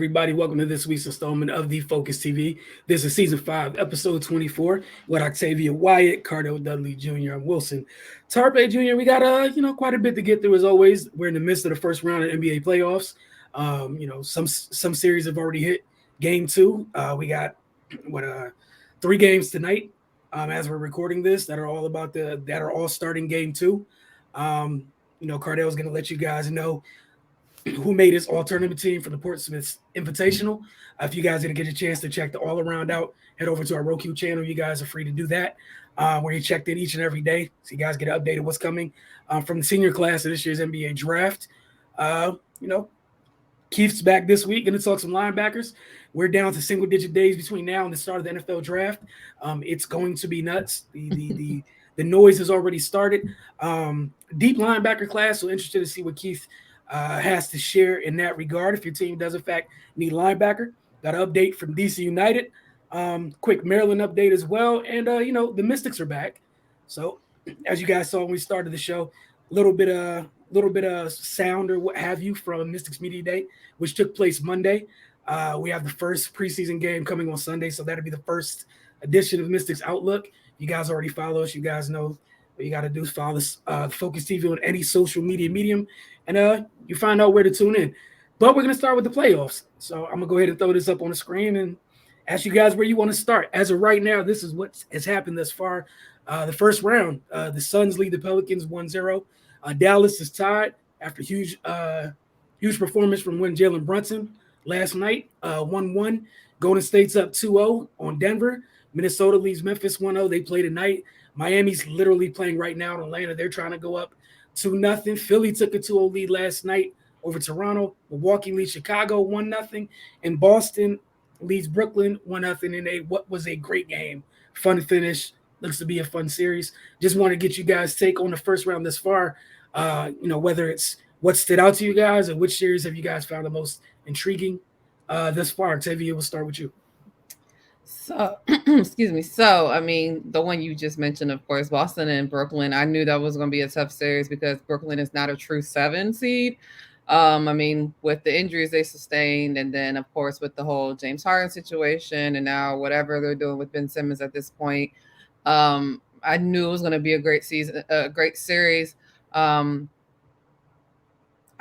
everybody? Welcome to this week's installment of the Focus TV. This is season 5, episode 24, with Octavia Wyatt, Cardell Dudley Jr., and Wilson Tarpe Jr. We got quite a bit to get through as always. We're in the midst of the first round of NBA playoffs. Some series have already hit game 2. We got 3 games tonight as we're recording this that are all starting game 2. Cardell's going to let you guys know who made his all tournament team for the Portsmouth Invitational. If you guys didn't get a chance to check the all around out, head over to our Roku channel. You guys are free to do that, where you checked in each and every day, so you guys get updated what's coming from the senior class of this year's NBA draft. Keith's back this week, going to talk some linebackers. We're down to single digit days between now and the start of the NFL draft. It's going to be nuts. The noise has already started. Deep linebacker class, so interested to see what Keith has to share in that regard. If your team does in fact need linebacker, got an update from DC United, quick Maryland update as well, and the Mystics are back. So as you guys saw when we started the show, a little bit of sound or what have you from Mystics Media Day, which took place Monday. We have the first preseason game coming on Sunday, so that'll be the first edition of Mystics Outlook. You guys already follow us. You guys know what you got to do is follow this Focus TV on any social media medium, and you find out where to tune in. But we're going to start with the playoffs. So I'm going to go ahead and throw this up on the screen and ask you guys where you want to start. As of right now, this is what has happened thus far. The first round, the Suns lead the Pelicans 1-0. Dallas is tied after huge performance from Jalen Brunson last night, 1-1. Golden State's up 2-0 on Denver. Minnesota leads Memphis 1-0. They play tonight. Miami's literally playing right now in Atlanta. They're trying to go up 2-0. Philly took a 2-0 lead last night over Toronto. Milwaukee leads Chicago 1-0. And Boston leads Brooklyn 1-0 in what was a great game. Fun finish. Looks to be a fun series. Just want to get you guys' take on the first round this far. Whether it's what stood out to you guys or which series have you guys found the most intriguing thus far. Octavia, we'll start with you. So, excuse me. So, I mean, the one you just mentioned, of course, Boston and Brooklyn. I knew that was going to be a tough series because Brooklyn is not a true 7 seed. With the injuries they sustained, and then, of course, with the whole James Harden situation, and now whatever they're doing with Ben Simmons at this point, I knew it was going to be a great season, a great series.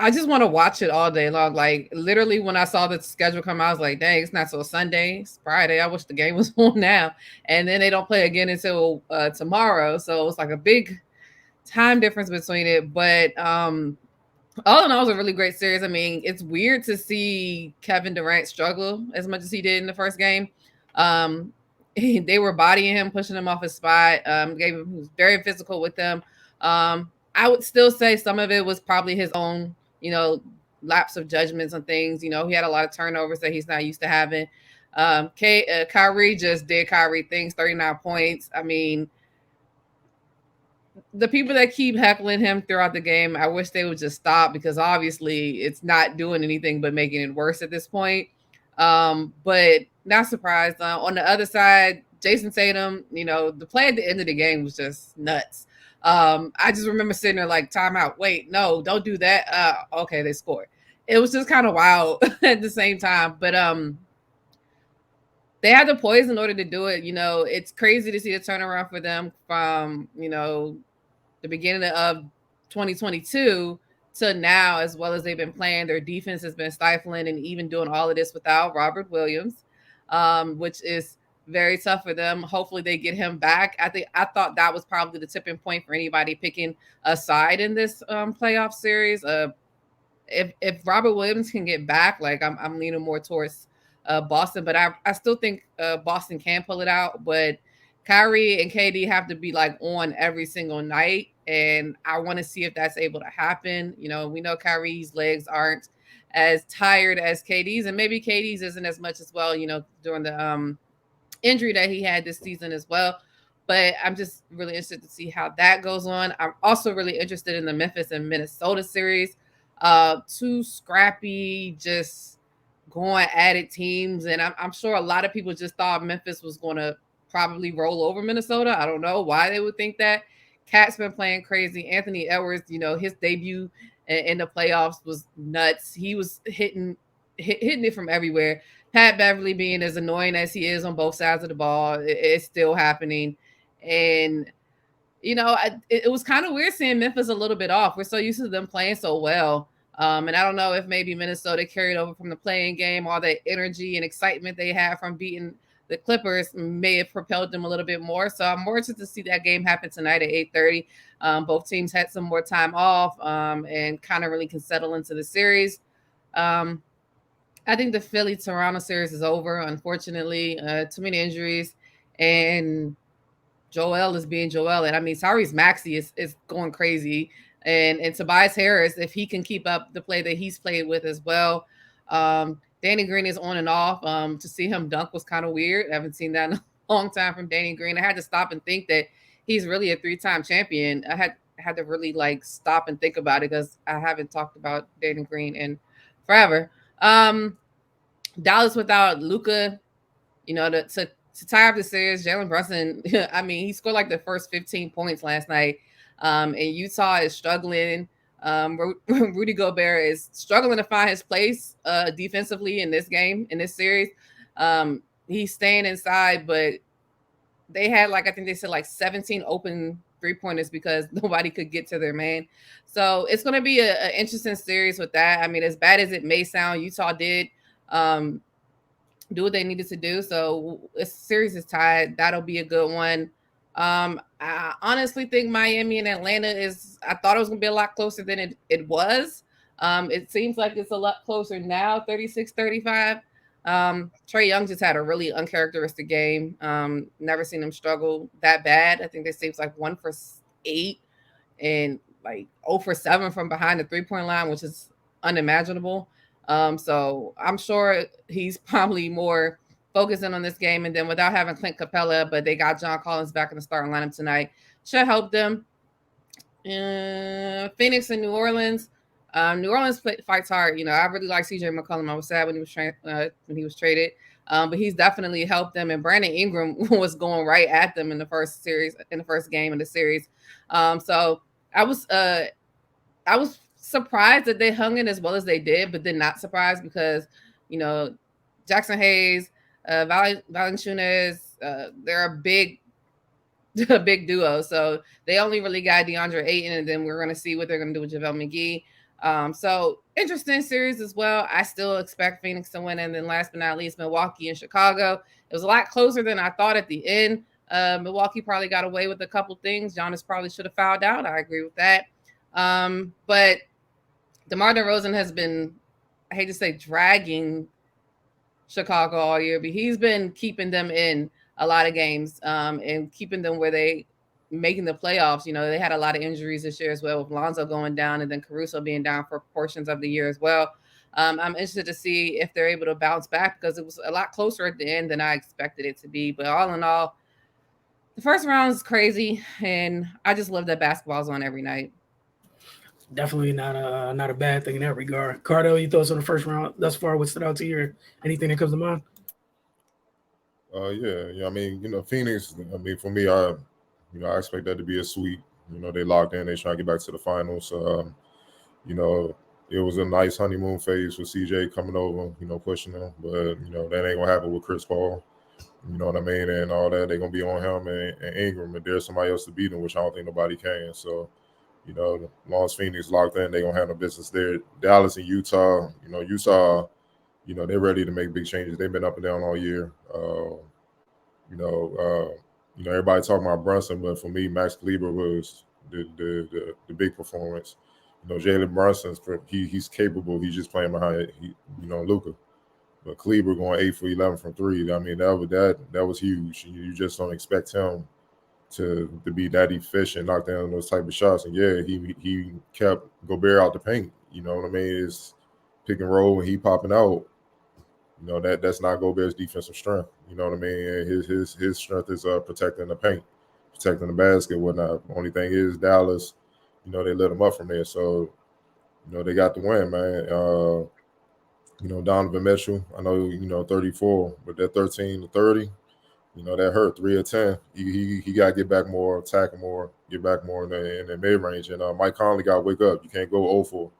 I just want to watch it all day long. Like literally, when I saw the schedule come out, I was like, "Dang, it's not till Sunday, it's Friday. I wish the game was on now." And then they don't play again until tomorrow, so it's like a big time difference between it. But all in all, it was a really great series. I mean, it's weird to see Kevin Durant struggle as much as he did in the first game. They were bodying him, pushing him off his spot. He was very physical with them. I would still say some of it was probably his own, lapse of judgments on things. He had a lot of turnovers that he's not used to having. Kyrie just did Kyrie things, 39 points. I mean, the people that keep heckling him throughout the game, I wish they would just stop because obviously it's not doing anything but making it worse at this point. But not surprised. On the other side, Jason Tatum, the play at the end of the game was just nuts. I just remember sitting there like, timeout. Wait, no, don't do that. Okay, they scored. It was just kind of wild at the same time. But they had the poise in order to do it. It's crazy to see a turnaround for them from, the beginning of 2022 to now, as well as they've been playing. Their defense has been stifling, and even doing all of this without Robert Williams, which is very tough for them. Hopefully they get him back. I thought that was probably the tipping point for anybody picking a side in this playoff series. If Robert Williams can get back, like I'm leaning more towards Boston, but I still think Boston can pull it out. But Kyrie and KD have to be like on every single night, and I want to see if that's able to happen. We know Kyrie's legs aren't as tired as KD's, and maybe KD's isn't as much as well. During the injury that he had this season as well. But I'm just really interested to see how that goes on. I'm also really interested in the Memphis and Minnesota series. 2 scrappy, just going at it teams. And I'm sure a lot of people just thought Memphis was going to probably roll over Minnesota. I don't know why they would think that. Cat's been playing crazy. Anthony Edwards, his debut in the playoffs was nuts. He was hitting hitting it from everywhere. Pat Beverly, being as annoying as he is on both sides of the ball, it's still happening. And it was kind of weird seeing Memphis a little bit off. We're so used to them playing so well. And I don't know if maybe Minnesota carried over from the playing game, all that energy and excitement they had from beating the Clippers may have propelled them a little bit more. So I'm more interested to see that game happen tonight at 8:30. Both teams had some more time off and kind of really can settle into the series. Um, I think the Philly Toronto series is over, unfortunately. Too many injuries. And Joel is being Joel. And I mean, Tyrese Maxey is going crazy. And Tobias Harris, if he can keep up the play that he's played with as well. Danny Green is on and off. To see him dunk was kind of weird. I haven't seen that in a long time from Danny Green. I had to stop and think that he's really a 3-time champion. I had to really like stop and think about it because I haven't talked about Danny Green in forever. Um, Dallas without Luca, to tie up the series, Jalen Brunson, I mean, he scored like the first 15 points last night. And Utah is struggling. Rudy Gobert is struggling to find his place defensively in this game, in this series. He's staying inside, but they had I think they said 17 open 3-pointers because nobody could get to their man. So it's going to be an interesting series with that. I mean, as bad as it may sound, Utah did um, do what they needed to do. So this series is tied. That'll be a good one. I honestly think Miami and Atlanta I thought it was going to be a lot closer than it was. It seems like it's a lot closer now, 36-35. Trae Young just had a really uncharacteristic game. Never seen him struggle that bad. I think this seems like 1 for 8 and 0 for 7 from behind the 3-point line, which is unimaginable. So I'm sure he's probably more focusing on this game. And then without having Clint Capella, but they got John Collins back in the starting lineup tonight, should help them. Phoenix and New Orleans. New Orleans fights hard. I really like CJ McCollum. I was sad when he was traded. But he's definitely helped them. And Brandon Ingram was going right at them in the first game of the series. So I was surprised that they hung in as well as they did, but then not surprised because, Jackson Hayes, Valanciunas, they're a big a big duo. So they only really got DeAndre Ayton, and then we're going to see what they're going to do with JaVale McGee. So interesting series as well. I still expect Phoenix to win. And then last but not least, Milwaukee and Chicago. It was a lot closer than I thought at the end. Milwaukee probably got away with a couple things. Giannis probably should have fouled out. I agree with that. But DeMar DeRozan has been, I hate to say, dragging Chicago all year, but he's been keeping them in a lot of games and keeping them where they making the playoffs. They had a lot of injuries this year as well, with Lonzo going down and then Caruso being down for portions of the year as well. I'm interested to see if they're able to bounce back because it was a lot closer at the end than I expected it to be. But all in all, the first round is crazy, and I just love that basketball's on every night. Definitely not a bad thing in that regard. Cardell, your thoughts on the first round thus far? What stood out to you? Or anything that comes to mind? Yeah. I mean, Phoenix. I mean, for me, I expect that to be a sweep. They locked in. They trying to get back to the finals. You know, it was a nice honeymoon phase for CJ coming over. Pushing him, but that ain't gonna happen with Chris Paul. You know what I mean, and all that. They're gonna be on him and Ingram, and there's somebody else to beat him, which I don't think nobody can. So. As long as Phoenix locked in, they're gonna handle business there. Dallas and Utah, Utah, they're ready to make big changes. They've been up and down all year. You know, everybody talking about Brunson, but for me, Max Kleber was the big performance. Jalen Brunson's he's capable. He's just playing behind Luka. But Kleber going 8 for 11 from three. I mean, that was huge. You just don't expect him to be that efficient, knock down those type of shots. And yeah, he kept Gobert out the paint. You know what I mean? It's pick and roll and he popping out. That's not Gobert's defensive strength. You know what I mean? And his strength is protecting the paint, protecting the basket, whatnot. Only thing is Dallas, they let him up from there. So, they got the win, man. Donovan Mitchell, I know, 34, but that 13 to 30, that hurt 3 of 10. He got to get back more, attack more, get back more in the mid range. And Mike Conley got to wake up. You can't go 0 for.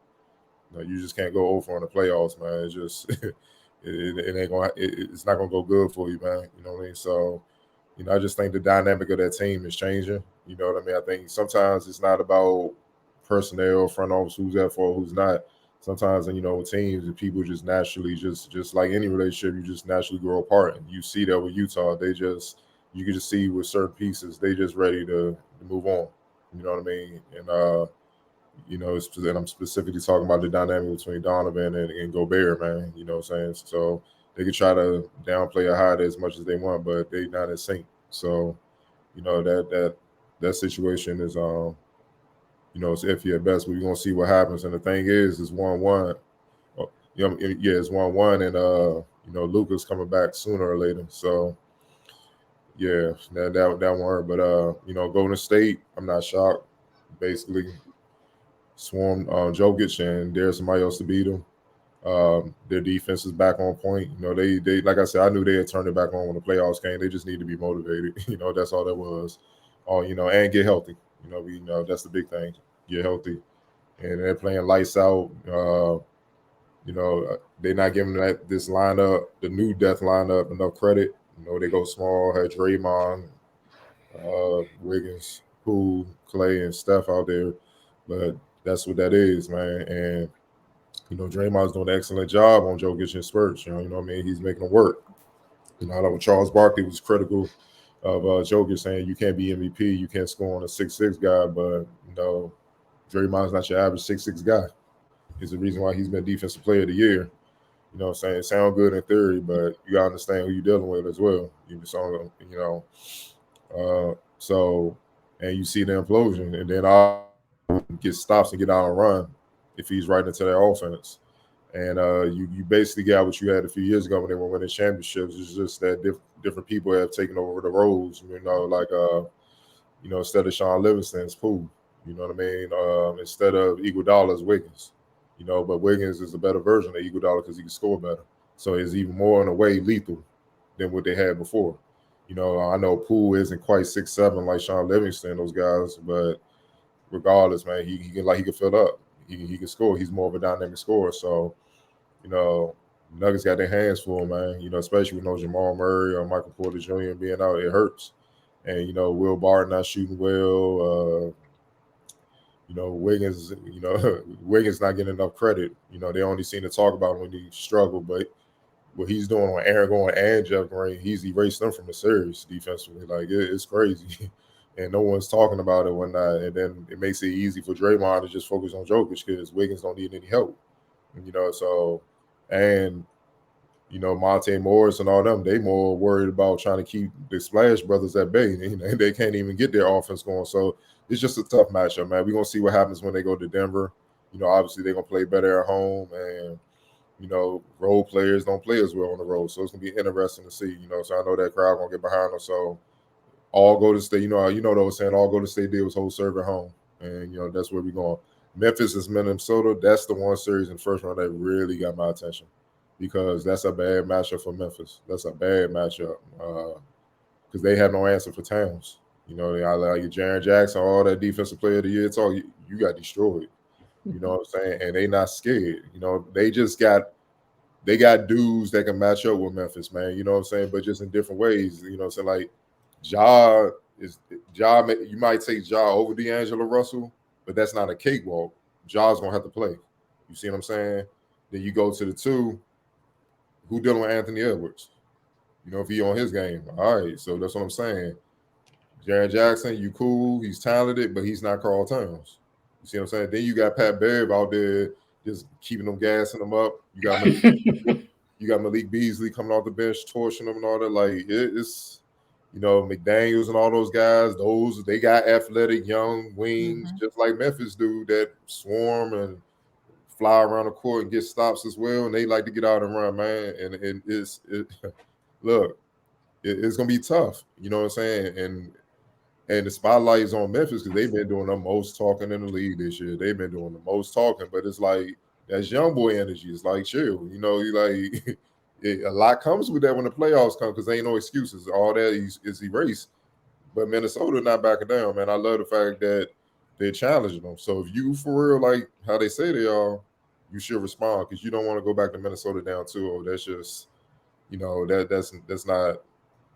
No, you just can't go over on the playoffs, man. It's just it ain't gonna it's not gonna go good for you, man. You know what I mean? So, I just think the dynamic of that team is changing. You know what I mean? I think sometimes it's not about personnel, front office, who's at fault, who's not. Sometimes, with teams and people just naturally, just like any relationship, you just naturally grow apart. And you see that with Utah, you can just see with certain pieces, they just ready to move on. You know what I mean? And I'm specifically talking about the dynamic between Donovan and Gobert, man. You know what I'm saying? So they could try to downplay or hide it as much as they want, but they not in sync. So, that situation is it's iffy at best, but we're gonna see what happens. And the thing is 1-1. Yeah, it's 1-1, and Luka's coming back sooner or later. So yeah, that won't hurt. But Golden State, I'm not shocked. Basically, swarmed Jokic, and there's somebody else to beat them. Their defense is back on point. They like I said, I knew they had turned it back on when the playoffs came. They just need to be motivated. That's all that was. And get healthy. That's the big thing. Get healthy, and they're playing lights out. They're not giving this lineup, the new death lineup, enough credit. They go small, had Draymond, Wiggins, Poole, Clay, and Steph out there, but that's what that is, man. And Draymond's doing an excellent job on Jokic and Spurs. What I mean? He's making it work. Like Charles Barkley was critical of Jokic, saying you can't be MVP, you can't score on a 6'6" guy, but Draymond's not your average 6'6" guy. He's the reason why he's been Defensive Player of the Year. You know what I'm saying? It sounds good in theory, but you gotta understand who you're dealing with as well. So and you see the implosion, and then all get stops and get out and run if he's right into their offense. And you basically got what you had a few years ago when they were winning championships. It's just that different people have taken over the roles. Instead of Sean Livingston's Poole. You know what I mean? Instead of Iguodala's Wiggins. But Wiggins is a better version of Iguodala because he can score better. So it's even more in a way lethal than what they had before. I know Poole isn't quite 6'7" like Sean Livingston, those guys, but regardless, man, he can fill up. He can score. He's more of a dynamic scorer. So, Nuggets got their hands full, man. Especially with no Jamal Murray or Michael Porter Jr. being out, it hurts. And Will Barton not shooting well. Wiggins, Wiggins not getting enough credit. They only seem to talk about him when he struggled, but what he's doing on Aaron Gordon and Jeff Green, he's erased them from the series defensively. Like it's crazy, and no one's talking about it when not. And then it makes it easy for Draymond to just focus on Jokic because Wiggins don't need any help. So and Monte Morris and all them, they more worried about trying to keep the Splash Brothers at bay. They can't even get their offense going. So it's just a tough matchup, man. We're gonna see what happens when they go to Denver. Obviously they're gonna play better at home, and role players don't play as well on the road. So it's gonna be interesting to see. So I know that crowd gonna get behind them. So all go to state. They were saying all go to state did was hold serve at home, and that's where we're going. Memphis is Minnesota. That's the one series in the first round that really got my attention, because that's a bad matchup for Memphis. That's a bad matchup because they have no answer for Towns. They allow you Jaren Jackson, all that defensive player of the year. It's all you got destroyed. You know what I'm saying? And they not scared. They got dudes that can match up with Memphis, man. You know what I'm saying? But just in different ways. So like Ja, you might take Ja over D'Angelo Russell, but that's not a cakewalk. Ja's gonna have to play. You see what I'm saying? Then you go to the two. Who dealing with Anthony Edwards? If he on his game. All right. So that's what I'm saying. Jaren Jackson, you cool. He's talented, but he's not Karl Towns. You see what I'm saying? Then you got Pat Bev out there just keeping them, gassing them up. You got Malik Beasley coming off the bench, torching them and all that. Like it's McDaniels and all those guys. They got athletic young wings, just like Memphis do, that swarm and fly around the court and get stops as well. And they like to get out and run, man. And look, it's gonna be tough. You know what I'm saying? And the spotlight is on Memphis because they've been doing the most talking in the league this year. They've been doing the most talking, but it's like that's young boy energy. It's like chill. You like a lot comes with that when the playoffs come because ain't no excuses. All that is erased. But Minnesota not backing down, man. I love the fact that they're challenging them. So if you for real like how they say they are, you should respond because you don't want to go back to Minnesota down 2-0. That's just, that's not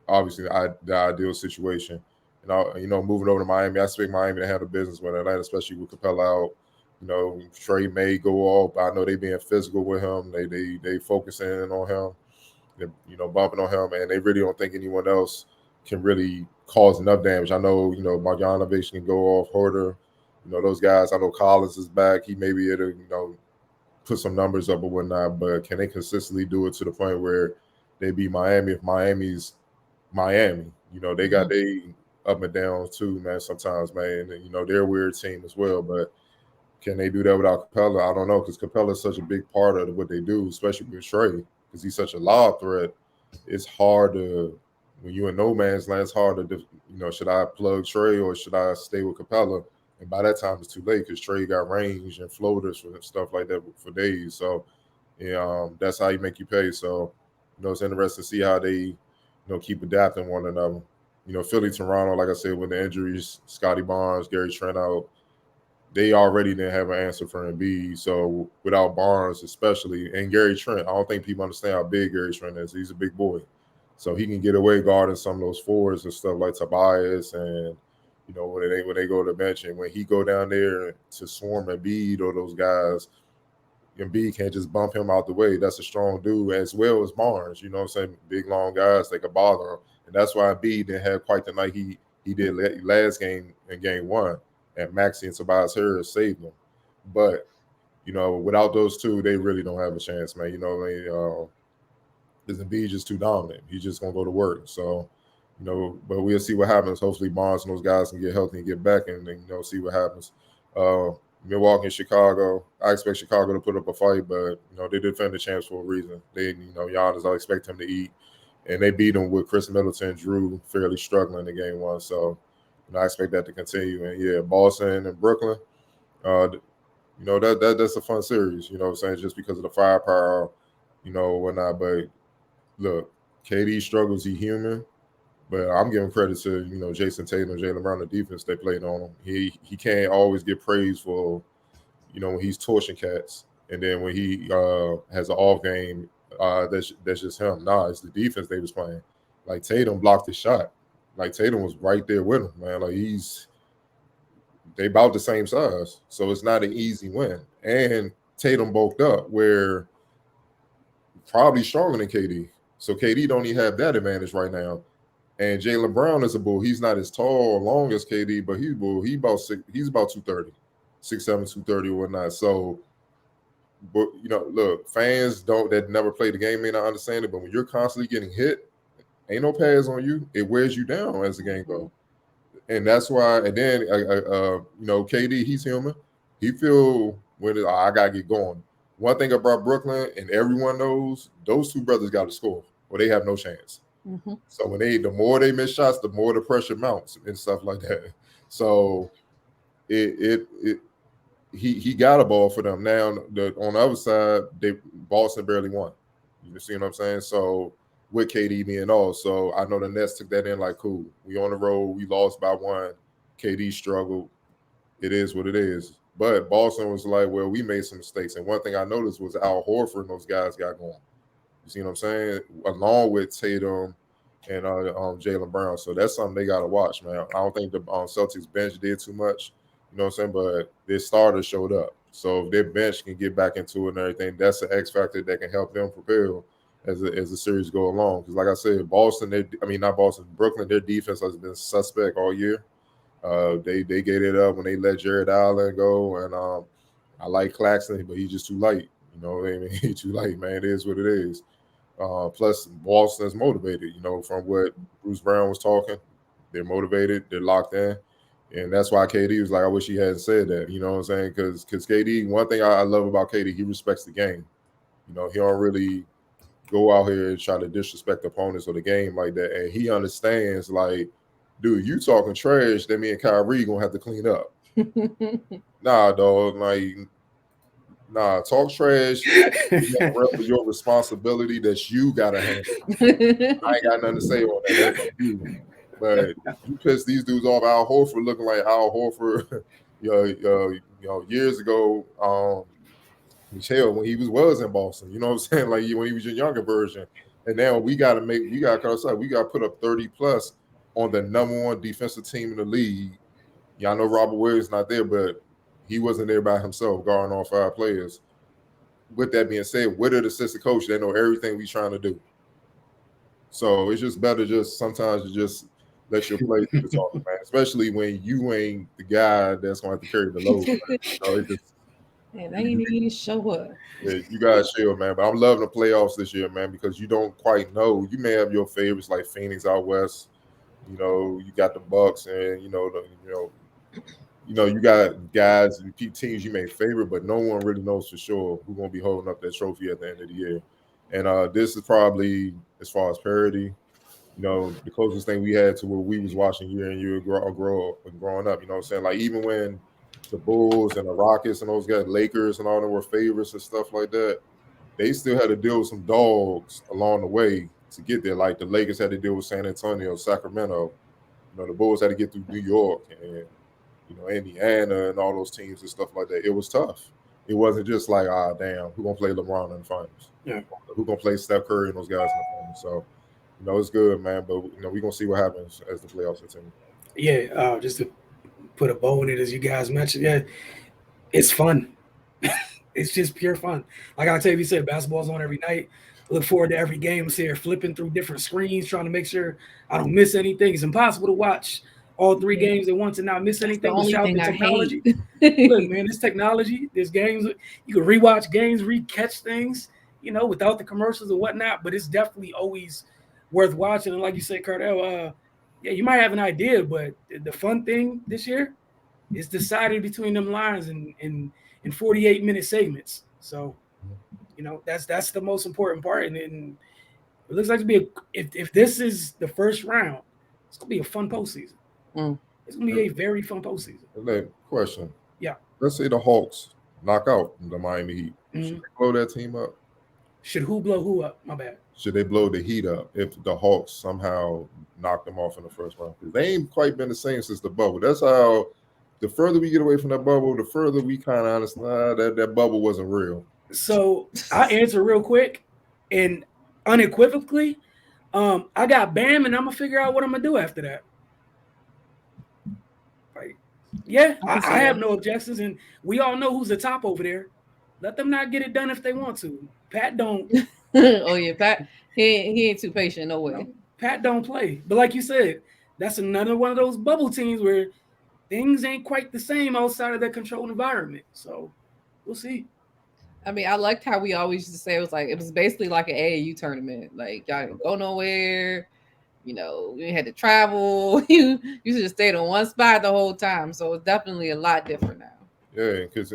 obviously the ideal situation. And moving over to Miami, I expect Miami to handle business with Atlanta, especially with Capella out. Trey may go off, but I know they being physical with him. They focusing in on him. They're, bumping on him, and they really don't think anyone else can really cause enough damage. I know, Marjanovic can go off, Horter, those guys. I know Collins is back. He may be able to, put some numbers up or whatnot, but can they consistently do it to the point where they beat Miami? If Miami's Miami, they got they up and down too, man, sometimes, man. And, they're a weird team as well, but can they do that without Capella? I don't know, because Capella is such a big part of what they do, especially with Trey, because he's such a lob threat. It's hard to, when you're in no man's land, it's hard to, should I plug Trey or should I stay with Capella? And by that time, it's too late because Trey got range and floaters for stuff like that for days. So, that's how you make you pay. So, it's interesting to see how they, keep adapting one another. Philly, Toronto, like I said, with the injuries, Scotty Barnes, Gary Trent out, they already didn't have an answer for Embiid. So without Barnes, especially, and Gary Trent, I don't think people understand how big Gary Trent is. He's a big boy. So he can get away guarding some of those forwards and stuff like Tobias and, when they go to the bench and when he go down there to swarm Embiid or those guys, Embiid can't just bump him out the way. That's a strong dude as well as Barnes. You know what I'm saying? Big, long guys, they could bother him. And that's why Embiid didn't have quite the night he did last game in game 1. And Maxey and Tobias Harris saved them. But, without those two, they really don't have a chance, man. Because Embiid just too dominant. He's just going to go to work. So, but we'll see what happens. Hopefully Barnes and those guys can get healthy and get back and see what happens. Milwaukee and Chicago, I expect Chicago to put up a fight, but, they defend the champs for a reason. They, Giannis, I expect him to eat. And they beat them with Chris Middleton and Drew fairly struggling in game 1. So, I expect that to continue. And, yeah, Boston and Brooklyn, that's a fun series, what I'm saying, just because of the firepower, whatnot. But, look, KD struggles, he human. But I'm giving credit to, Jason Tatum and Jaylen Brown, the defense they played on him. He can't always get praise for, when he's torching cats. And then when he has an off game, that's just him. Nah, it's the defense they was playing. Like, Tatum blocked his shot. Like, Tatum was right there with him, man. Like, they about the same size. So it's not an easy win. And Tatum bulked up where probably stronger than KD. So KD don't even have that advantage right now. And Jaylen Brown is a bull. He's not as tall or long as KD, but he's bull. He's about 230, 6'7", 230 or whatnot. So, but look, fans that never played the game may not understand it, but when you're constantly getting hit, ain't no pads on you. It wears you down as the game goes. And that's why, and then, KD, he's human. He feel when I got to get going. One thing about Brooklyn, and everyone knows, those two brothers got to score or they have no chance. Mm-hmm. So the more they miss shots, the more the pressure mounts and stuff like that. So he got a ball for them. Now on the other side, Boston barely won. You see what I'm saying? So with KD being off, so I know the Nets took that in like, cool. We on the road, we lost by 1. KD struggled. It is what it is. But Boston was like, well, we made some mistakes. And one thing I noticed was Al Horford and those guys got going. You see what I'm saying? Along with Tatum and Jaylen Brown. So that's something they got to watch, man. I don't think the Celtics bench did too much. You know what I'm saying? But their starters showed up. So if their bench can get back into it and everything, that's an X factor that can help them propel as the series go along. Because like I said, Brooklyn, their defense has been suspect all year. They gave it up when they let Jared Allen go. And I like Claxton, but he's just too light. You know what I mean? He's too light, man. It is what it is. Plus, Boston's motivated, from what Bruce Brown was talking. They're motivated. They're locked in. And that's why KD was like, I wish he hadn't said that. You know what I'm saying? Because KD, one thing I love about KD, he respects the game. He don't really go out here and try to disrespect opponents or the game like that. And he understands, like, dude, you talking trash, then me and Kyrie going to have to clean up. Nah, dog. Like, nah, talk trash. Your responsibility that you gotta handle. I ain't got nothing to say on that. That's on you. But you piss these dudes off. Al Horford looking like Al Horford, years ago. Hell, when he was in Boston, you know what I'm saying? Like when he was your younger version. And now we got to cut aside. We got to put up 30 plus on the number one defensive team in the league. Yeah, I know Robert Williams not there, but he wasn't there by himself, guarding all 5 players. With that being said, with an assistant coach, they know everything we trying to do. So it's just better just sometimes to just let your play do the talking, man. Especially when you ain't the guy that's going to have to carry the load. It just, And they ain't need to show up. yeah, you guys chill, man. But I'm loving the playoffs this year, man, because you don't quite know. You may have your favorites like Phoenix out west. You know, you got the Bucks, and you got guys and teams you may favor, but no one really knows for sure who's going to be holding up that trophy at the end of the year. And this is probably, as far as parity, the closest thing we had to what we was watching year and year growing up. You know what I'm saying? Like even when the Bulls and the Rockets and those guys, Lakers and all them were favorites and stuff like that, they still had to deal with some dogs along the way to get there. Like the Lakers had to deal with San Antonio, Sacramento. The Bulls had to get through New York and Indiana and all those teams and stuff like that. It was tough. It wasn't just like, damn, who gonna play LeBron in the finals? Yeah. Who gonna play Steph Curry and those guys in the finals? So, it's good, man. But we're gonna see what happens as the playoffs continue. Yeah, just to put a bow in it, as you guys mentioned, yeah, it's fun. It's just pure fun. Like Octavia said, basketball's on every night. Look forward to every game. I'm here flipping through different screens, trying to make sure I don't miss anything. It's impossible to watch all 3 games at once and not miss anything. The only thing I technology. hate. Look, man, it's technology. There's games you can rewatch games, recatch things, without the commercials and whatnot. But it's definitely always worth watching. And like you said, Cardell, yeah, you might have an idea, but the fun thing this year is decided between them lines in 48-minute segments. So, that's the most important part. And it looks like to be if this is the first round, it's gonna be a fun postseason. It's gonna be a very fun postseason. Question. Yeah. Let's say the Hawks knock out the Miami Heat. Should they blow that team up? Should who blow who up? My bad. Should they blow the Heat up if the Hawks somehow knock them off in the first round? Because they ain't quite been the same since the bubble. That's how. The further we get away from that bubble, the further we kind of understand that bubble wasn't real. So I'll answer real quick and unequivocally. I got Bam, and I'm gonna figure out what I'm gonna do after that. Like, yeah, I have no objections, and we all know who's the top over there. Let them not get it done if they want to. Pat don't. Oh yeah, Pat. He ain't too patient. No way. No, Pat don't play. But like you said, that's another one of those bubble teams where things ain't quite the same outside of their controlled environment. So we'll see. I mean, I liked how we always used to say it was basically like an AAU tournament. Like y'all didn't go nowhere. You had to travel. You should have stayed on one spot the whole time. So it's definitely a lot different now. Yeah, because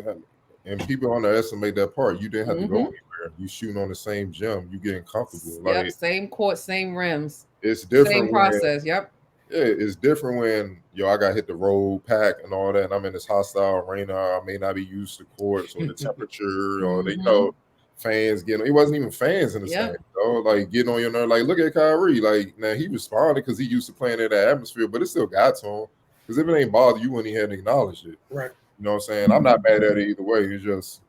people underestimate that part. You didn't have to go anywhere. You shooting on the same gym. You getting comfortable. Yep, same court, same rims. It's different. Same process. Yep. Yeah, it's different when I got hit the road pack and all that, and I'm in this hostile arena. I may not be used to courts or the temperature or fans getting. It wasn't even fans in the stand, like getting on your nerve. Like look at Kyrie. Like now he responded because he used to playing in that atmosphere, but it still got to him. Because if it ain't bothered you, wouldn't he have acknowledged it? Right. You know what I'm saying? I'm not mad at it either way. It's just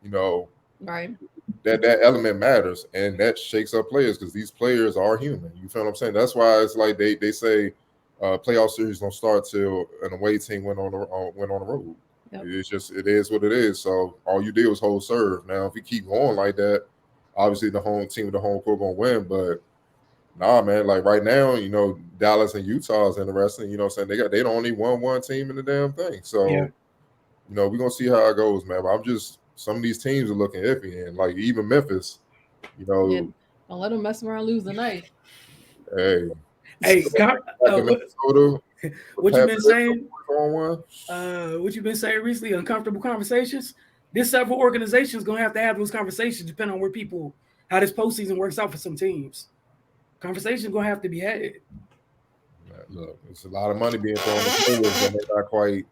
right. That element matters, and that shakes up players because these players are human. You feel what I'm saying? That's why it's like they say. Playoff series don't start till an away team went on the road. Yep. It's just it is what it is. So all you do is hold serve. Now if you keep going like that, obviously the home team with the home court gonna win. But nah, man, like right now, Dallas and Utah is interesting. You know what I'm saying? They the only one team in the damn thing. So we're gonna see how it goes, man. But I'm just some of these teams are looking iffy, and like even Memphis, don't let them mess around lose the night. Hey, what you been saying? What you been saying recently? Uncomfortable conversations. There's several organizations gonna have to have those conversations depending on how this postseason works out for some teams. Conversations gonna have to be had. Look, it's a lot of money being thrown at players, and they're not quite,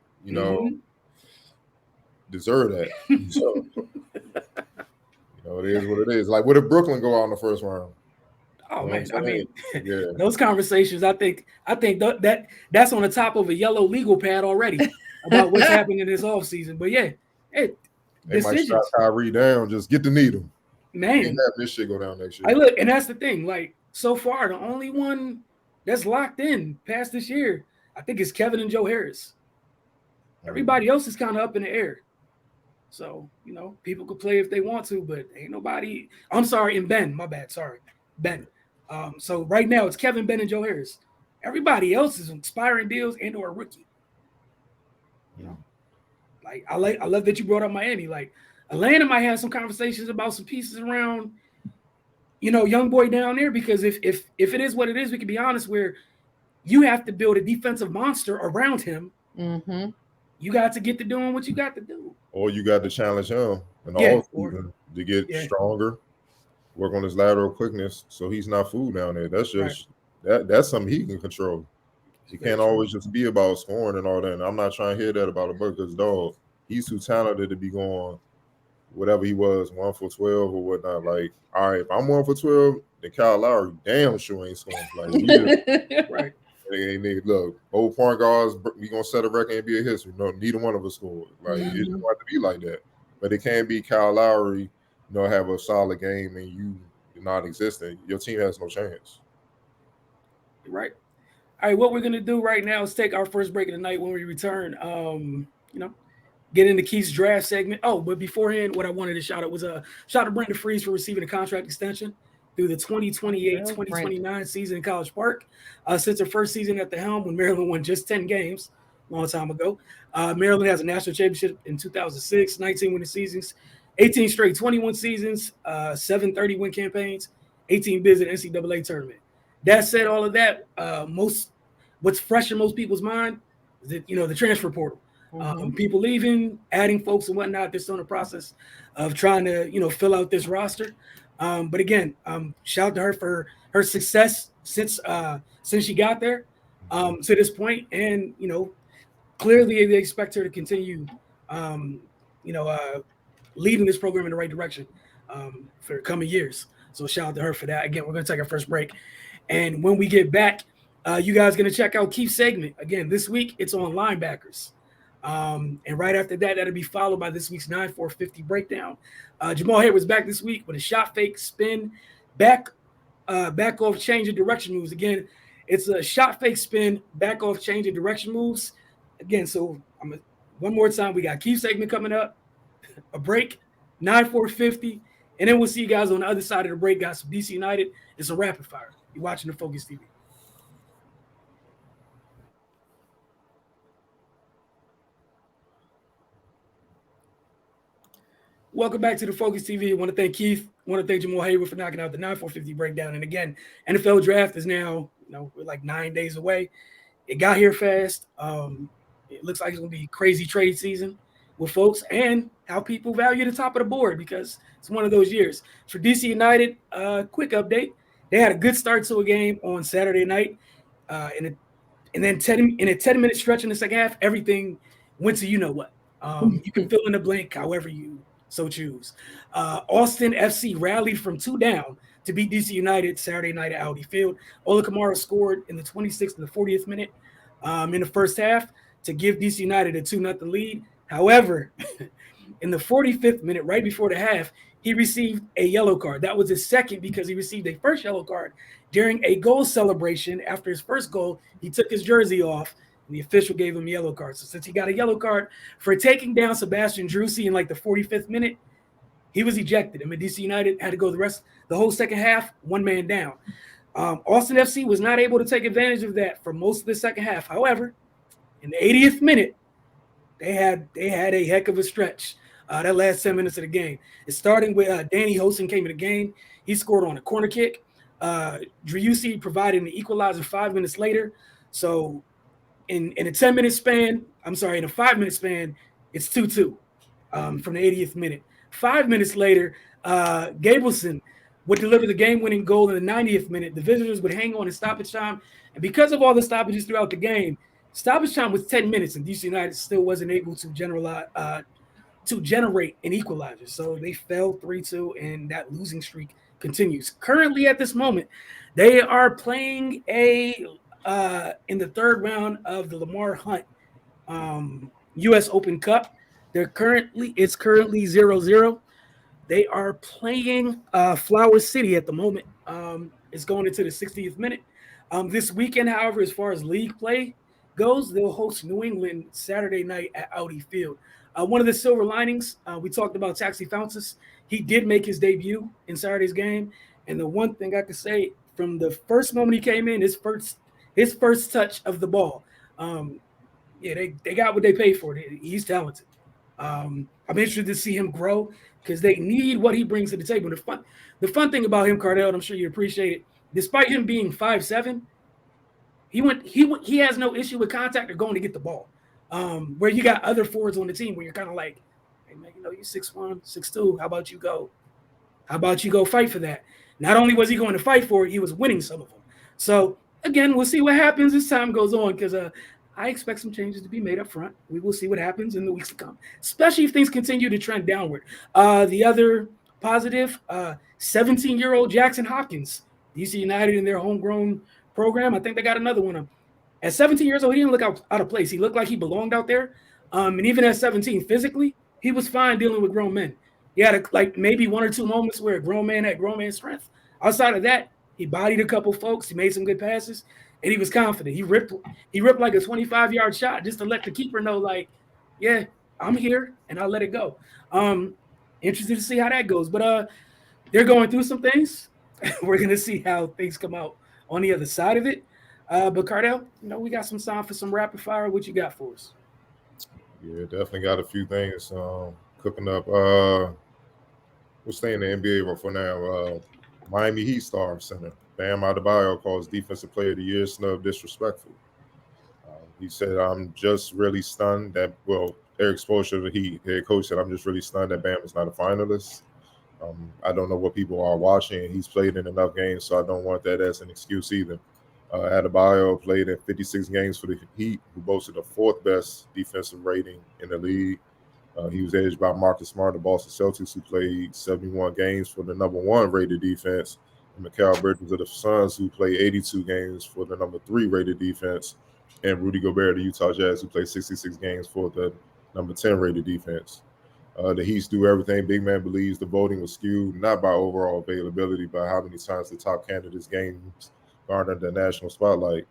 deserve that. So, it is what it is. Like, what if Brooklyn go out in the first round? Oh man, I mean, those conversations. I think that's on the top of a yellow legal pad already about what's happening in this offseason. But yeah, They might strap decisions. Kyrie down, just get to need him. Man, Can't have this shit go down next year. I look, and that's the thing. Like so far, the only one that's locked in past this year, I think, is Kevin and Joe Harris. Everybody else is kind of up in the air. So, you know, people could play if they want to, but ain't nobody. I'm sorry, and Ben, my bad. Sorry, Ben. So right now it's Kevin, Ben, and Joe Harris. Everybody else is expiring deals and or a rookie. You know, like I love that you brought up Miami. Like Atlanta might have some conversations about some pieces around, you know, young boy down there, because if it is what it is, we can be honest, where you have to build a defensive monster around him. Mm-hmm. You got to get to doing what you got to do. Or you got to challenge him in the offseason to get stronger, work on his lateral quickness so he's not fooled down there. That's just that's something he can control. He can't always just be about scoring and all that. And I'm not trying to hear that about him, because dog, he's too talented to be going whatever he was, 1 for 12 or whatnot. Like, all right, if I'm 1 for 12, then Kyle Lowry damn sure ain't scoring. Like, he just, right. Hey, look, old point guards, we gonna set a record and be a history. No, neither one of us scored. Like, it don't have to be like that. But it can't be Kyle Lowry, you know, have a solid game and you're not existent. Your team has no chance. Right. All right, what we're gonna do right now is take our first break of the night. When we return, you know, get into Keith's draft segment. Oh, but beforehand, what I wanted to shout out was a shout out to Brandon Freeze for receiving a contract extension through the 2028-2029 season in College Park. Since her first season at the helm, when Maryland won just 10 games, a long time ago. Maryland has a national championship in 2006, 19 winning seasons, 18 straight 21 seasons, 7 30-win campaigns, 18 bids in the NCAA tournament. That said, all of that, what's fresh in most people's mind is that, you know, the transfer portal. People leaving, adding folks and whatnot. They're still in the process of trying to, you know, fill out this roster. But again, shout out to her for her success since she got there to this point, and you know, clearly they expect her to continue, leading this program in the right direction for the coming years. So shout out to her for that. Again, we're going to take our first break, and when we get back, you guys are going to check out Keith's segment again this week. It's on linebackers. And right after that, that'll be followed by this week's 9-4-50 breakdown. Jamal Hayward's back this week with a shot fake spin, back off change of direction moves. Again, it's a shot fake spin, back off change of direction moves. Again, so one more time, we got Keith's segment coming up, a break, 9-4-50, and then we'll see you guys on the other side of the break. Got some DC United and some rapid fire. You're watching the Focus TV. Welcome back to the Focus TV. I want to thank Keith. I want to thank Jamal Hayward for knocking out the 9-4-50 breakdown. And again, NFL draft is now, you know, we're like 9 days away. It got here fast. It looks like it's going to be crazy trade season with folks and how people value the top of the board, because it's one of those years. For DC United, quick update. They had a good start to a game on Saturday night. And then in a 10-minute stretch in the second half, everything went to you know what. You can fill in the blank however you so choose. Austin FC rallied from 2 down to beat DC United Saturday night at Audi Field. Ola Kamara scored in the 26th and the 40th minute in the first half to give DC United a 2-0 lead. However, in the 45th minute, right before the half, he received a yellow card. That was his second, because he received a first yellow card during a goal celebration. After his first goal, he took his jersey off, and the official gave him a yellow card. So since he got a yellow card for taking down Sebastian Drusi in like the 45th minute, he was ejected. I mean, DC United had to go the whole second half, one man down. Austin FC was not able to take advantage of that for most of the second half. However, in the 80th minute, they had a heck of a stretch. That last 10 minutes of the game. It's starting with Danny Hosen came in the game. He scored on a corner kick. Driussi provided an equalizer 5 minutes later. So in a 10-minute span, in a 5-minute span, it's 2-2 from the 80th minute. 5 minutes later, Gabelson would deliver the game-winning goal in the 90th minute. The visitors would hang on in stoppage time. And because of all the stoppages throughout the game, stoppage time was 10 minutes, and DC United still wasn't able to generate an equalizer. So they fell 3-2, and that losing streak continues. Currently, at this moment, they are playing in the third round of the Lamar Hunt U.S. Open Cup. It's currently 0-0. They are playing Flower City at the moment. It's going into the 60th minute. This weekend, however, as far as league play goes, they'll host New England Saturday night at Audi Field. One of the silver linings, we talked about Taxi Fountas. He did make his debut in Saturday's game. And the one thing I could say from the first moment he came in, his first touch of the ball, yeah, they got what they paid for. He's talented. I'm interested to see him grow because they need what he brings to the table. The fun thing about him, Cardell, and I'm sure you appreciate it. Despite him being 5'7", he has no issue with contact or going to get the ball. Where you got other forwards on the team where you're kind of like, hey man, you're 6'1", 6'2". How about you go? How about you go fight for that? Not only was he going to fight for it, he was winning some of them. So again, we'll see what happens as time goes on because I expect some changes to be made up front. We will see what happens in the weeks to come, especially if things continue to trend downward. The other positive, 17-year-old Jackson Hopkins, DC United in their homegrown program. I think they got another one. At 17 years old, he didn't look out of place. He looked like he belonged out there. And even at 17, physically, he was fine dealing with grown men. He had like maybe one or two moments where a grown man had grown man strength. Outside of that, he bodied a couple folks. He made some good passes, and he was confident. He ripped like a 25-yard shot just to let the keeper know, like, yeah, I'm here, and I'll let it go. Interested to see how that goes. But they're going through some things. We're gonna see how things come out on the other side of it. But Cardell, we got some time for some rapid fire. What you got for us? Yeah, definitely got a few things cooking up. We'll stay in the NBA for now. Miami Heat star center Bam Adebayo calls Defensive Player of the Year snub disrespectful. He said, "I'm just really stunned that Eric Spoelstra, the Heat head coach, said I'm just really stunned that Bam is not a finalist. I don't know what people are watching. He's played in enough games, so I don't want that as an excuse either." Adebayo played in 56 games for the Heat, who boasted the fourth best defensive rating in the league. He was edged by Marcus Smart of the Boston Celtics, who played 71 games for the number one rated defense, and Mikal Bridges of the Suns, who played 82 games for the number three rated defense, and Rudy Gobert of the Utah Jazz, who played 66 games for the number 10 rated defense. The Heat do everything. Big Man believes the voting was skewed not by overall availability, but how many times the top candidates' games garnered the national spotlight.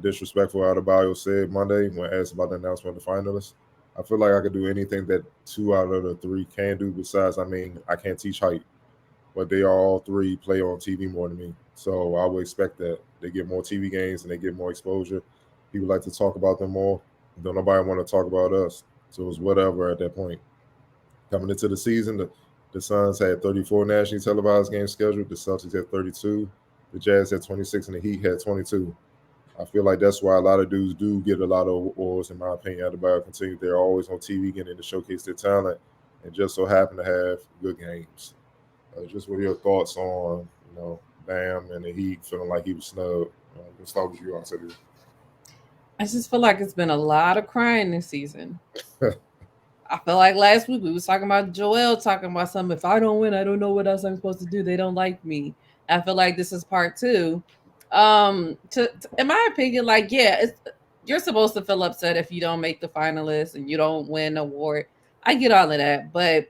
Disrespectful, Adebayo said Monday when asked about the announcement of the finalists. I feel like I could do anything that two out of the three can do. Besides, I can't teach height, but they are all three play on TV more than me. So I would expect that they get more TV games and they get more exposure. People like to talk about them more. Don't nobody want to talk about us. So it was whatever at that point. Coming into the season, the Suns had 34 nationally televised games scheduled. The Celtics had 32. The Jazz had 26, and the Heat had 22. I feel like that's why a lot of dudes do get a lot of awards, in my opinion. Adebayo continued. They're always on TV getting to showcase their talent and just so happen to have good games. Just what are your thoughts on, Bam and the Heat feeling like he was snubbed? Let's start with you, Anthony. I just feel like it's been a lot of crying this season. I feel like last week we was talking about Joel talking about something. If I don't win, I don't know what else I'm supposed to do. They don't like me. I feel like this is part two. In my opinion, like, yeah, you're supposed to feel upset if you don't make the finalists and you don't win an award. I get all of that, but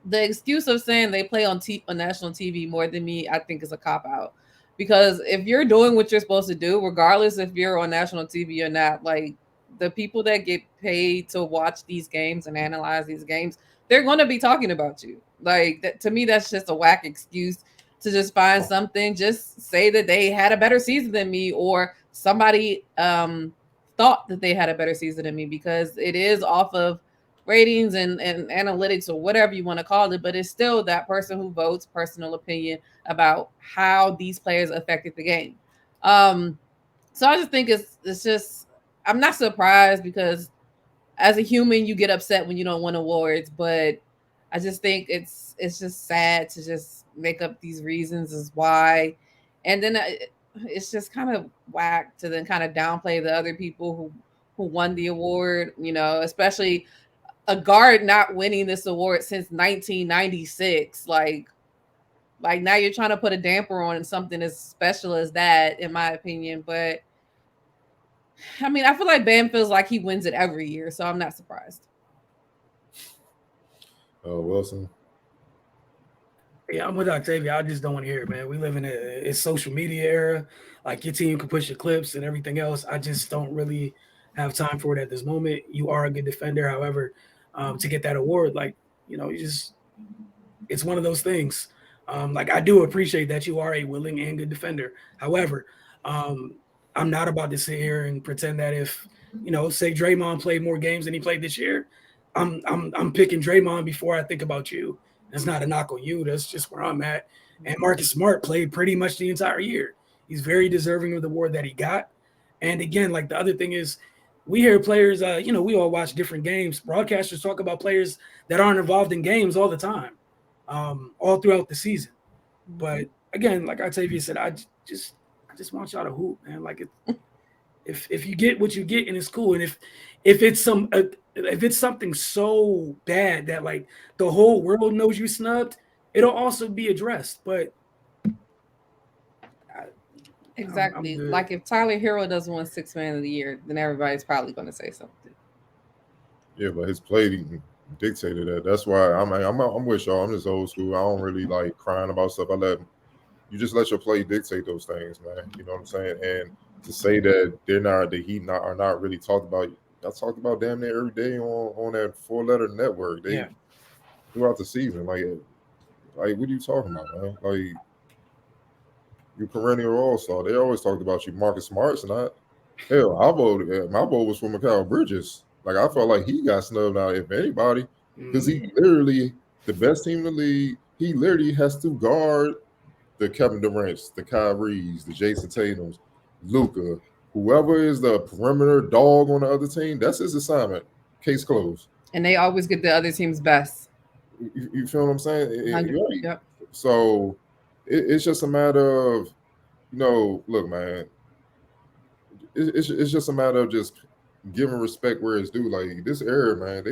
the excuse of saying they play on national TV more than me, I think is a cop out. Because if you're doing what you're supposed to do, regardless if you're on national TV or not, like the people that get paid to watch these games and analyze these games, they're going to be talking about you. Like to me, that's just a whack excuse to just find something. Just say that they had a better season than me, or somebody thought that they had a better season than me, because it is off of ratings and analytics or whatever you want to call it, but it's still that person who votes personal opinion about how these players affected the game. So I just think it's just, I'm not surprised, because as a human you get upset when you don't win awards, but I just think it's just sad to just make up these reasons as why, and then it's just kind of whack to then kind of downplay the other people who won the award, especially a guard not winning this award since 1996. Like now you're trying to put a damper on something as special as that, in my opinion. But I mean, I feel like Bam feels like he wins it every year, so I'm not surprised. Wilson. Yeah, I'm with Octavia. I just don't want to hear it, man. We live in a social media era. Like your team can push your clips and everything else. I just don't really have time for it at this moment. You are a good defender, however, to get that award, like you just it's one of those things. Like I do appreciate that you are a willing and good defender. However, um, I'm not about to sit here and pretend that if say Draymond played more games than he played this year, I'm picking Draymond before I think about you. That's not a knock on you. That's just where I'm at. And Marcus Smart played pretty much the entire year. He's very deserving of the award that he got. And again, like the other thing is, we hear players. We all watch different games. Broadcasters talk about players that aren't involved in games all the time, all throughout the season. But again, like Octavia said, I just want y'all to hoop, man. Like if you get what you get, and it's cool. And if it's something so bad that like the whole world knows you snubbed, it'll also be addressed. But Exactly. I'm good. Like if Tyler Hero doesn't win Sixth Man of the Year, then everybody's probably going to say something. Yeah, but his play dictated that. That's why I'm with y'all. I'm just old school. I don't really like crying about stuff. You just let your play dictate those things, man. You know what I'm saying? And to say that are not really talked about. I talked about damn near every day on that 4-letter network. They throughout the season, like what are you talking about, man? Like you perennial all-star. They always talked about you. Marcus Smart's not. Hell, I voted. My vote was for Mikal Bridges. Like I felt like he got snubbed out, if anybody, because he literally the best team in the league. He literally has to guard the Kevin Durant's, the Kyries, the Jason Tatum's, Luka, whoever is the perimeter dog on the other team. That's his assignment. Case closed. And they always get the other team's best. You feel what I'm saying? Yep. So it's just a matter of, look, man. It's just a matter of just giving respect where it's due. Like this era, man,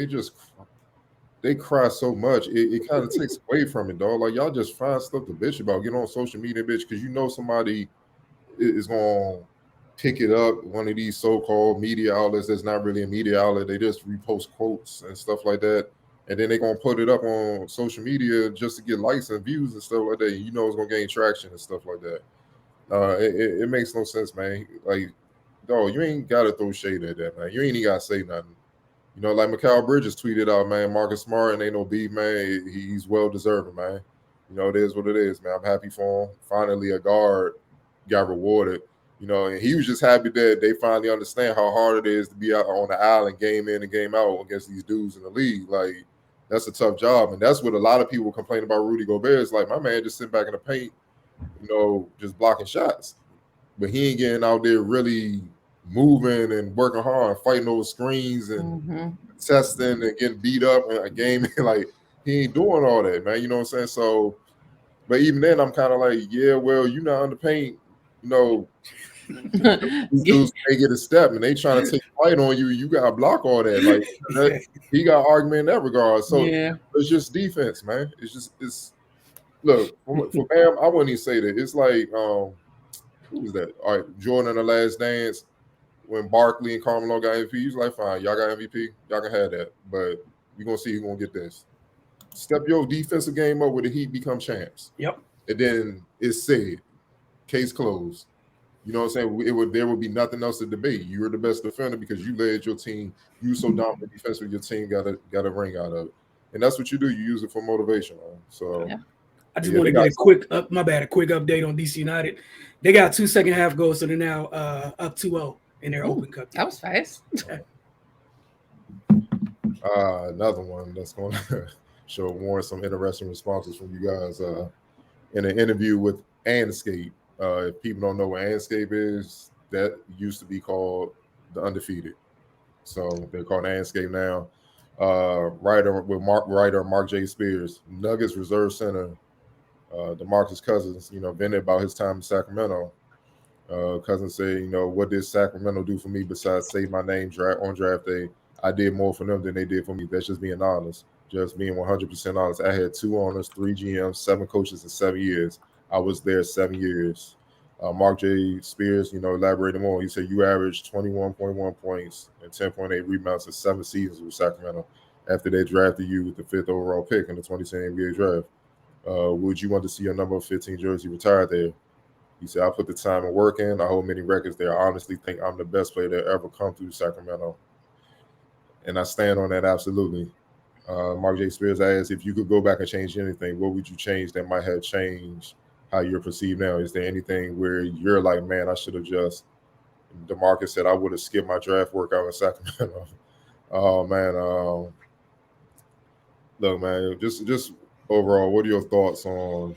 they cry so much. It kind of takes away from it, dog. Like y'all just find stuff to bitch about. Get on social media, bitch, because somebody is gonna pick it up. One of these so-called media outlets that's not really a media outlet. They just repost quotes and stuff like that, and then they're gonna put it up on social media just to get likes and views and stuff like that. It's gonna gain traction and stuff like that. It makes no sense, man. Like, dog, you ain't gotta throw shade at that, man. You ain't even gotta say nothing. Like Mikal Bridges tweeted out, man, Marcus Smart and ain't no beef, man. He's well deserving, man. It is what it is, man. I'm happy for him. Finally, a guard got rewarded. And he was just happy that they finally understand how hard it is to be out on the island, game in and game out against these dudes in the league. Like, that's a tough job. And that's what a lot of people complain about Rudy Gobert. It's like, my man just sitting back in the paint, just blocking shots. But he ain't getting out there really moving and working hard, fighting over screens and testing and getting beat up in a game. Like, he ain't doing all that, man. You know what I'm saying? So, but even then, I'm kind of like, yeah, well, you're not under paint. These dudes may get a step and they trying to take flight on you. You got to block all that. Like, he got argument in that regard. So it's just defense, man. Look, for Bam, I wouldn't even say that. It's like, who was that? All right, Jordan in The Last Dance, when Barkley and Carmelo got MVP, he's like, fine, y'all got MVP, y'all can have that, but we're going to see who's going to get this. Step your defensive game up where the Heat become champs. Yep. And then it's said, case closed. You know what I'm saying? There would be nothing else to debate. You're the best defender because you led your team. You were so dominant defensively, your team got a ring out of it. And that's what you do. You use it for motivation, man. So I just want to get a quick update on DC United. They got 2 second half goals, so they're now up 2-0 in their Open Cup. That was fast. Another one that's going to show warrant some interesting responses from you guys. In an interview with Anscape. If people don't know what Anscape is, that used to be called The Undefeated. So they're called Anscape now. Writer Mark J. Spears, Nuggets reserve center, DeMarcus Cousins, vented about his time in Sacramento. Cousins said, what did Sacramento do for me besides save my name on draft day? I did more for them than they did for me. That's just being honest. Just being 100% honest. I had 2 owners, 3 GMs, 7 coaches in 7 years. I was there 7 years. Mark J. Spears, elaborated more. He said, you averaged 21.1 points and 10.8 rebounds in 7 seasons with Sacramento. after they drafted you with the 5th overall pick in the 2010 NBA draft. Would you want to see your number 15 jersey retired there? He said, I put the time and work in. I hold many records there. I honestly think I'm the best player that ever come through Sacramento. And I stand on that absolutely. Mark J. Spears asked, if you could go back and change anything, what would you change that might have changed how you're perceived now? Is there anything where you're like, man, I should have just, DeMarcus said, I would have skipped my draft workout in Sacramento. Oh, man. Look, man, just overall, what are your thoughts on,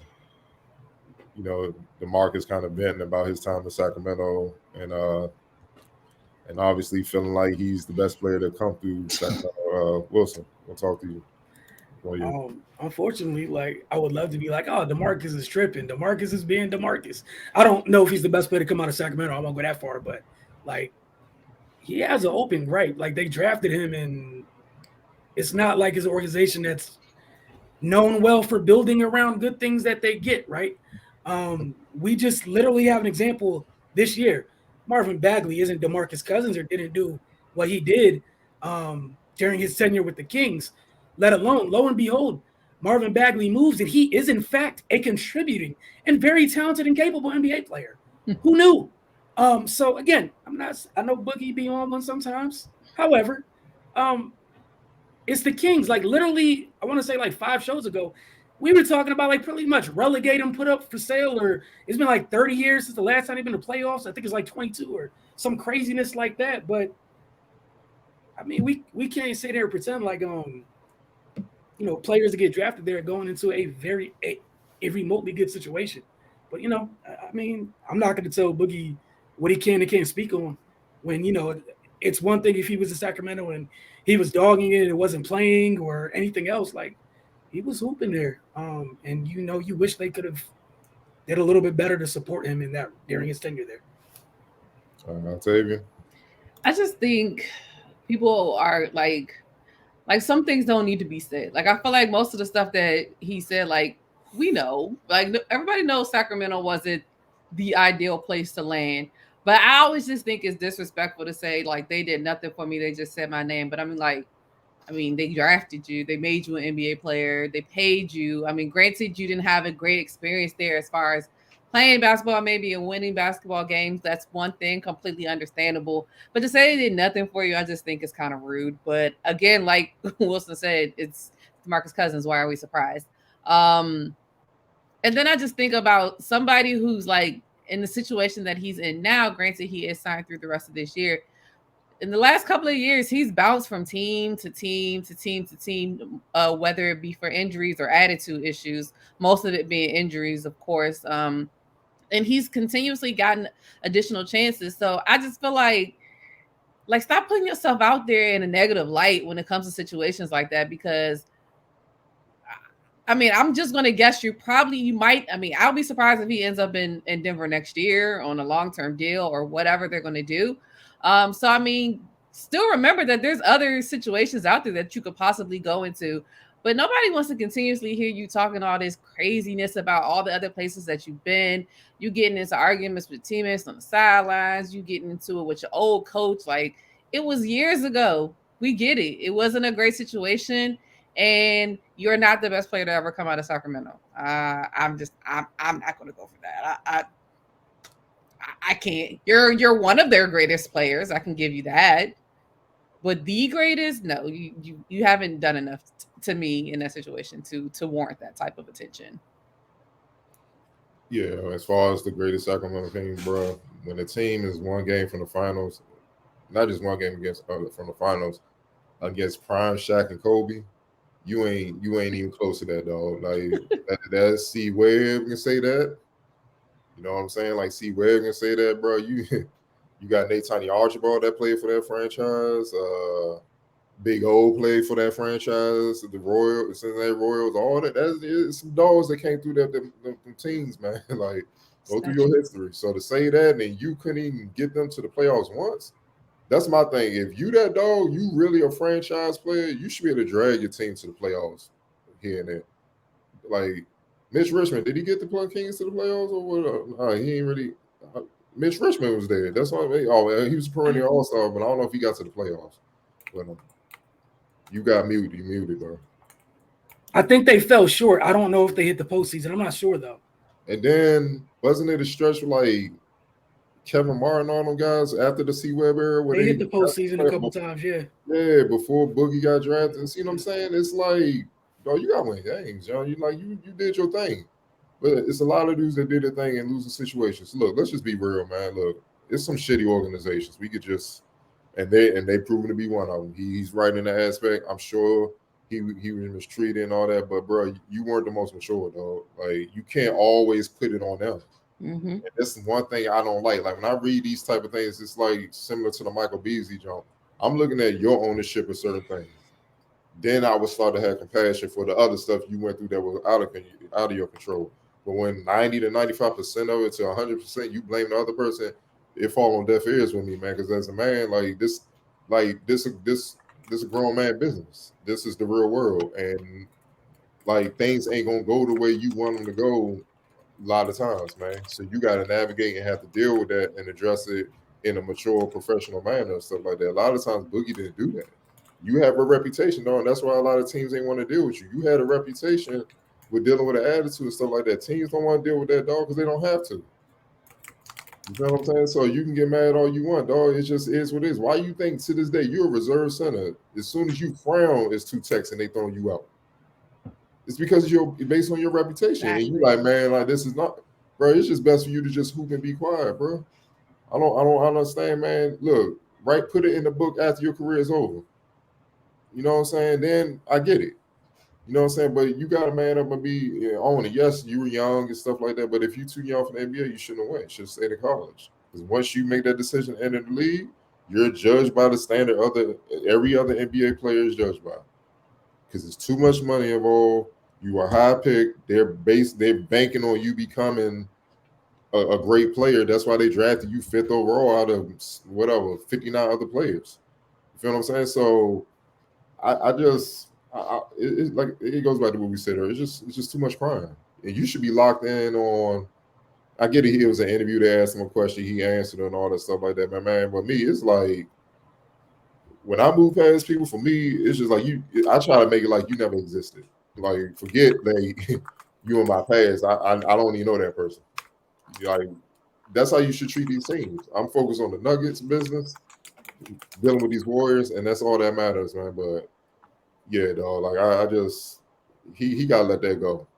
DeMarcus kind of venting about his time in Sacramento and obviously feeling like he's the best player to come through Sacramento? Wilson, we'll talk to you. Unfortunately, like I would love to be like, oh, DeMarcus is tripping. DeMarcus is being DeMarcus. I don't know if he's the best player to come out of Sacramento. I won't go that far, but like he has an open right. Like they drafted him, and it's not like his organization that's known well for building around good things that they get, right? We just literally have an example this year. Marvin Bagley isn't DeMarcus Cousins or didn't do what he did during his tenure with the Kings, let alone, lo and behold, Marvin Bagley moves and he is in fact a contributing and very talented and capable NBA player. Who knew? So again, I know Boogie be on one sometimes. However, it's the Kings. Like literally, I want to say like 5 shows ago, we were talking about like pretty much relegate him, put up for sale, or it's been like 30 years since the last time he's been to playoffs. I think it's like 22 or some craziness like that. But I mean, we can't sit there and pretend like players that get drafted there going into a remotely good situation. But I mean, I'm not going to tell Boogie what he can and can't speak on when it's one thing if he was in Sacramento and he was dogging it and wasn't playing or anything else. Like he was hooping there, and you wish they could have did a little bit better to support him in that during his tenure there. Octavian, I just think people are like some things don't need to be said. Like I feel like most of the stuff that he said, like we know, like everybody knows Sacramento wasn't the ideal place to land. But I always just think it's disrespectful to say like they did nothing for me. They just said my name. But I mean, they drafted you. They made you an NBA player. They paid you. I mean, granted, you didn't have a great experience there as far as playing basketball, maybe and winning basketball games. That's one thing, completely understandable. But to say they did nothing for you, I just think is kind of rude. But again, like Wilson said, it's DeMarcus Cousins. Why are we surprised? And then I just think about somebody who's like in the situation that he's in now. Granted, he is signed through the rest of this year. In the last couple of years, he's bounced from team to team to team to team, whether it be for injuries or attitude issues, most of it being injuries, of course. And he's continuously gotten additional chances. So I just feel like stop putting yourself out there in a negative light when it comes to situations like that, because I mean, I'm just going to guess you might. I mean, I'll be surprised if he ends up in Denver next year on a long-term deal or whatever they're going to do. So, I mean, still remember that there's other situations out there that you could possibly go into, but nobody wants to continuously hear you talking all this craziness about all the other places that you've been. You getting into arguments with teammates on the sidelines. You getting into it with your old coach. Like it was years ago. We get it. It wasn't a great situation. And you're not the best player to ever come out of Sacramento. I'm not going to go for that. I can't. You're one of their greatest players. I can give you that. But the greatest, no, you haven't done enough to me in that situation to warrant that type of attention. Yeah, as far as the greatest Sacramento team, bro, when the team is one game from the finals, not just one game from the finals against Prime, Shaq, and Kobe. You ain't even close to that, dog. Like that's C Webb can say that. You know what I'm saying? Like C Webb can say that, bro. You got Nathan Archibald that played for that franchise. Big O played for that franchise. The Cincinnati Royals, all that. That's some dogs that came through them teams, man. Like go through your history. So to say that and you couldn't even get them to the playoffs once. That's my thing. If you that dog, you really a franchise player, you should be able to drag your team to the playoffs here and there. Like Mitch Richmond, did he get the Kings to the playoffs or what? He ain't really. Mitch Richmond was there. That's why. He was a perennial All-Star, but I don't know if he got to the playoffs. But You got muted. You muted, bro. I think they fell short. I don't know if they hit the postseason. I'm not sure though. And then wasn't it a stretch with like Kevin Martin, all them guys after the C Web era where They hit they the postseason a couple times. Yeah. Yeah, before Boogie got drafted. See what I'm saying? It's like, dog, you got to win games, John. You did your thing. But it's a lot of dudes that did their thing in losing situations. Look, let's just be real, man. Look, it's some shitty organizations. We could just they proven to be one of them. He's right in that aspect. I'm sure he was mistreated and all that. But bro, you weren't the most mature, though. Like you can't always put it on them. Mm-hmm. And that's one thing I don't like. Like when I read these type of things, it's like similar to the Michael Beasley jump. I'm looking at your ownership of certain things. Then I would start to have compassion for the other stuff you went through that was out of your control. But when 90 to 95% of it to 100% you blame the other person, it fall on deaf ears with me, man. Because as a man, this a grown man business. This is the real world, and like things ain't gonna go the way you want them to go a lot of times, man. So you got to navigate and have to deal with that and address it in a mature, professional manner and stuff like that. A lot of times, Boogie didn't do that. You have a reputation, though, and that's why a lot of teams ain't want to deal with you. You had a reputation with dealing with an attitude and stuff like that. Teams don't want to deal with that, dog, because they don't have to. You know what I'm saying? So you can get mad all you want, dog. It just is what it is. Why you think to this day you're a reserve center? As soon as you frown, it's 2 texts and they throwing you out. It's because you're based on your reputation, and you like, man, like this is not, bro. It's just best for you to just hoop and be quiet, bro. I don't understand, man. Look, right, put it in the book after your career is over. You know what I'm saying? Then I get it. You know what I'm saying? But you got to man up and be on it. Yes, you were young and stuff like that, but if you're too young for the NBA, you shouldn't have went. You should stay in college. Because once you make that decision to enter the league, you're judged by the standard every other NBA player is judged by. Because there's too much money involved. You are high pick. They're banking on you becoming a great player. That's why they drafted you 5th overall out of 59 other players. You feel what I'm saying? So it goes back to what we said earlier. It's just too much crime. And you should be locked in on. I get it. It was an interview. They asked him a question. He answered and all that stuff like that. Man, but me, it's like when I move past people, for me, it's just like I try to make it like you never existed. Like forget you in my past. I don't even know that person. Like that's how you should treat these teams. I'm focused on the Nuggets business, dealing with these Warriors, and that's all that matters, man. But yeah, dog. Like I just he gotta let that go.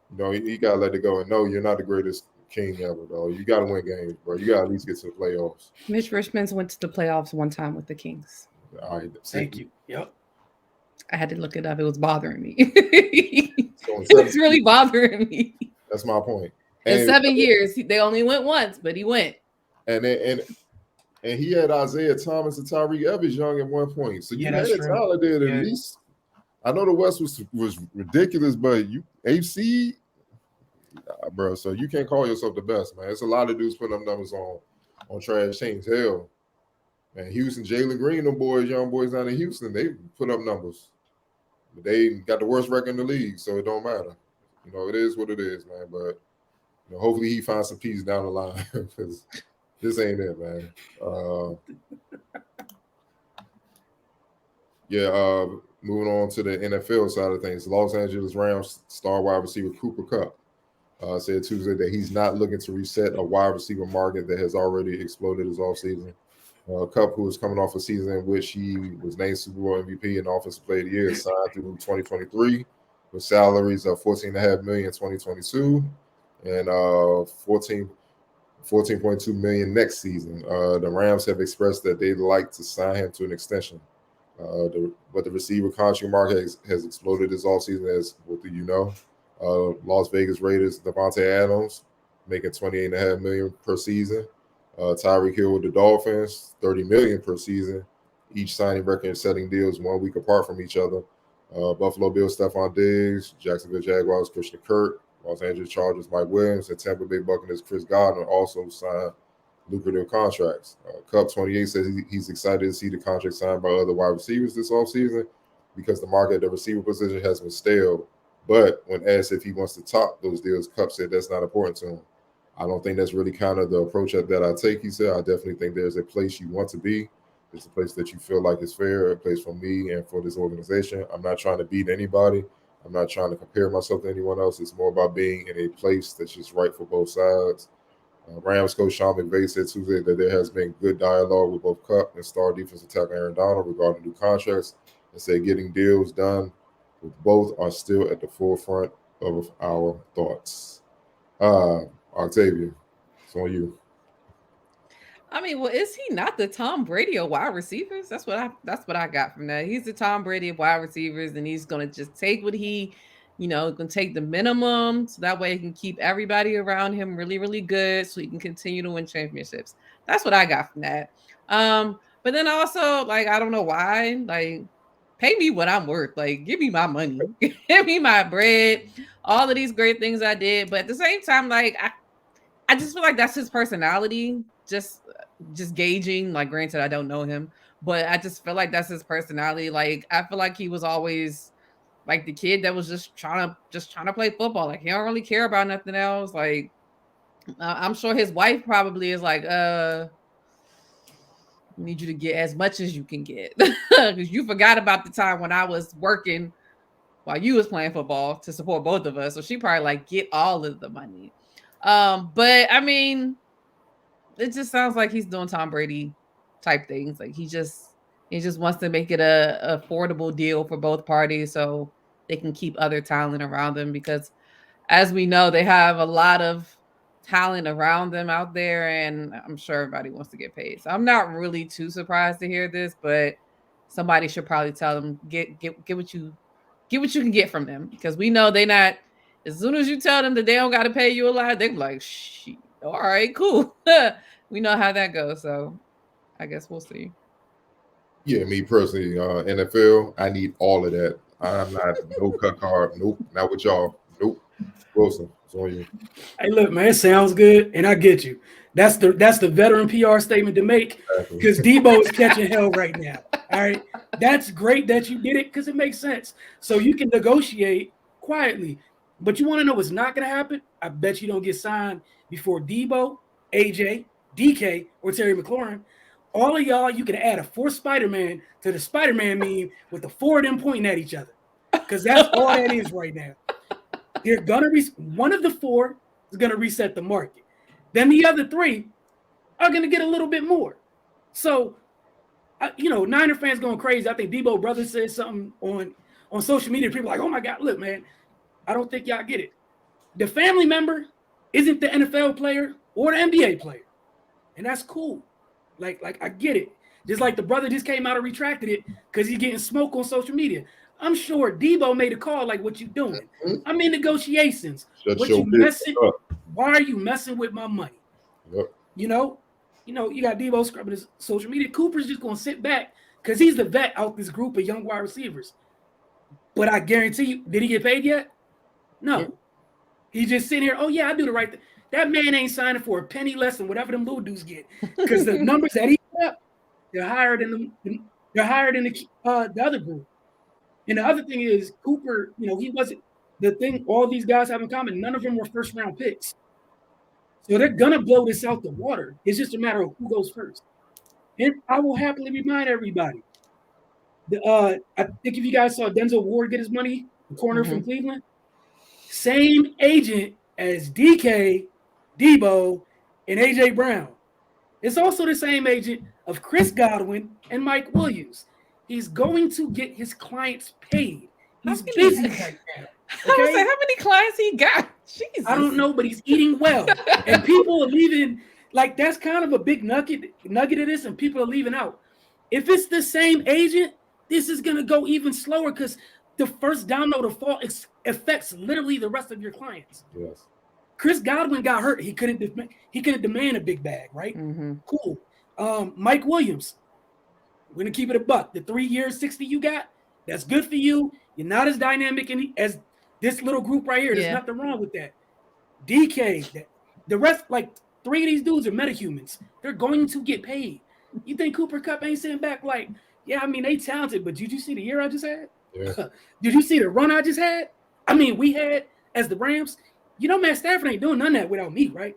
You know, he gotta let it go. And no, you're not the greatest king ever, though. You gotta win games, bro. You gotta at least get to the playoffs. Mitch Richmond went to the playoffs one time with the Kings. All right, thank you. Yep. I had to look it up. It was bothering me. It was really bothering me. That's my point. In 7 years, they only went once, but he went. And he had Isaiah Thomas and Tyreek Evans young at one point. So you had a talent there at least. I know the West was ridiculous, but you AFC, bro. So you can't call yourself the best, man. It's a lot of dudes putting up numbers on trash teams. Hell, man, Houston, Jalen Green, them young boys down in Houston, they put up numbers. But they got the worst record in the league, so it don't matter. You know, it is what it is, man. But hopefully he finds some peace down the line because this ain't it, man. Moving on to the NFL side of things, Los Angeles Rams star wide receiver Cooper Kupp said Tuesday that he's not looking to reset a wide receiver market that has already exploded this offseason. Kupp, who is coming off a season in which he was named Super Bowl MVP and Offensive Player of the Year, signed through 2023 with salaries of $14.5 million in 2022 and $14.2 million next season. The Rams have expressed that they'd like to sign him to an extension. But the receiver contract market has exploded this offseason, as what do you know? Las Vegas Raiders, Devontae Adams, making $28.5 million per season. Tyreek Hill with the Dolphins, $30 million per season. Each signing record-setting deals 1 week apart from each other. Buffalo Bills, Stephon Diggs, Jacksonville Jaguars, Christian Kirk, Los Angeles Chargers, Mike Williams, and Tampa Bay Buccaneers, Chris Godwin, also signed lucrative contracts. Kupp 28 says he's excited to see the contract signed by other wide receivers this offseason because the market at the receiver position has been stale. But when asked if he wants to top those deals, Kupp said that's not important to him. I don't think that's really kind of the approach that I take. He said, I definitely think there's a place you want to be. It's a place that you feel like is fair, a place for me and for this organization. I'm not trying to beat anybody. I'm not trying to compare myself to anyone else. It's more about being in a place that's just right for both sides. Rams coach Sean McVay said Tuesday that there has been good dialogue with both Cup and star defensive tackle Aaron Donald regarding new contracts, and said getting deals done with both are still at the forefront of our thoughts. Octavia, it's on you. I mean, well, is he not the Tom Brady of wide receivers? That's what I got from that. He's the Tom Brady of wide receivers, and he's gonna just take what he, gonna take the minimum, so that way he can keep everybody around him really, really good, so he can continue to win championships. That's what I got from that. But then also, like, I don't know why, like, pay me what I'm worth. Like, give me my money, give me my bread, all of these great things I did. But at the same time, like, I just feel like that's his personality. Just gauging, like, granted, I don't know him, but I just feel like that's his personality. Like, I feel like he was always like the kid that was just trying to play football. Like, he don't really care about nothing else. Like, I'm sure his wife probably is like, need you to get as much as you can get, because you forgot about the time when I was working while you was playing football to support both of us. So she probably like, get all of the money. But I mean, it just sounds like he's doing Tom Brady type things. Like, he just wants to make it a affordable deal for both parties, so they can keep other talent around them, because as we know, they have a lot of talent around them out there, and I'm sure everybody wants to get paid. So I'm not really too surprised to hear this, but somebody should probably tell them, get what you can get from them, because we know they not, as soon as you tell them that they don't got to pay you a lot, they're like, shit, all right, cool. We know how that goes, so I guess we'll see. Yeah, me personally, NFL, I need all of that. I'm not no cut card. Nope, not with y'all. Nope. Wilson, it's on you. Hey, look, man, it sounds good, and I get you. That's the veteran PR statement to make, because Debo is catching hell right now. All right, that's great that you did it, because it makes sense. So you can negotiate quietly. But you want to know what's not going to happen? I bet you don't get signed before Debo, AJ, DK, or Terry McLaurin. All of y'all, you can add a fourth Spider-Man to the Spider-Man meme with the four of them pointing at each other, because that's all that is right now. They're gonna one of the four is gonna reset the market. Then the other three are gonna get a little bit more. So, Niner fans going crazy. I think Debo Brothers said something on social media. People are like, oh my God, look, man, I don't think y'all get it. The family member isn't the NFL player or the NBA player, and that's cool. Like I get it. Just like the brother just came out and retracted it because he's getting smoke on social media. I'm sure Debo made a call like, what you doing? I'm in negotiations. Why are you messing with my money? Yep. You got Debo scrubbing his social media. Cooper's just going to sit back because he's the vet out this group of young wide receivers. But I guarantee you, did he get paid yet? No. Yep. He's just sitting here, oh, yeah, I do the right thing. That man ain't signing for a penny less than whatever them little dudes get, because the numbers that he got, they're higher than the other group. And the other thing is, Cooper, he wasn't the thing. All these guys have in common. None of them were first round picks, so they're gonna blow this out the water. It's just a matter of who goes first. And I will happily remind everybody. I think if you guys saw Denzel Ward get his money, the corner from Cleveland, same agent as DK, Debo, and AJ Brown. It's also the same agent of Chris Godwin and Mike Williams. He's going to get his clients paid. He's busy right now. Okay? I was like, how many clients he got? Jesus. I don't know, but he's eating well. And people are leaving. Like, that's kind of a big nugget of this, and people are leaving out. If it's the same agent, this is going to go even slower, because the first domino to fall affects literally the rest of your clients. Yes. Chris Godwin got hurt. He couldn't demand a big bag, right? Mm-hmm. Cool. Mike Williams, we're going to keep it a buck. The 3 years, 60 you got, that's good for you. You're not as dynamic as this little group right here. There's nothing wrong with that. DK, the rest, like 3 of these dudes are metahumans. They're going to get paid. You think Cooper Kupp ain't sitting back like, yeah, I mean, they talented, but did you see the year I just had? Yeah. Did you see the run I just had? I mean, we had, as the Rams, Matt Stafford ain't doing none of that without me, right?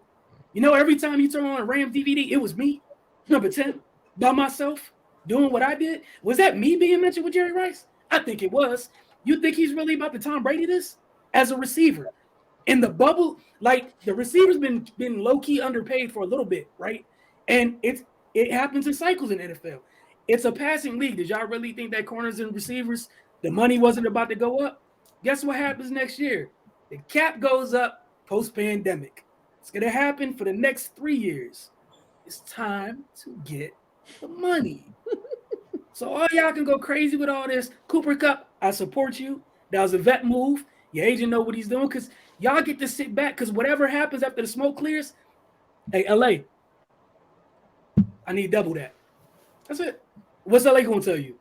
Every time you turn on a Rams DVD, it was me, number 10, by myself, doing what I did? Was that me being mentioned with Jerry Rice? I think it was. You think he's really about to Tom Brady this as a receiver? In the bubble, like the receiver's been low-key underpaid for a little bit, right? And it happens in cycles in NFL. It's a passing league. Did y'all really think that corners and receivers, the money wasn't about to go up? Guess what happens next year? The cap goes up post-pandemic. It's gonna happen for the next 3 years. It's time to get the money. So all y'all can go crazy with all this. Cooper Kupp, I support you. That was a vet move. Your agent know what he's doing because y'all get to sit back because whatever happens after the smoke clears, hey, LA, I need double that. That's it. What's LA going to tell you?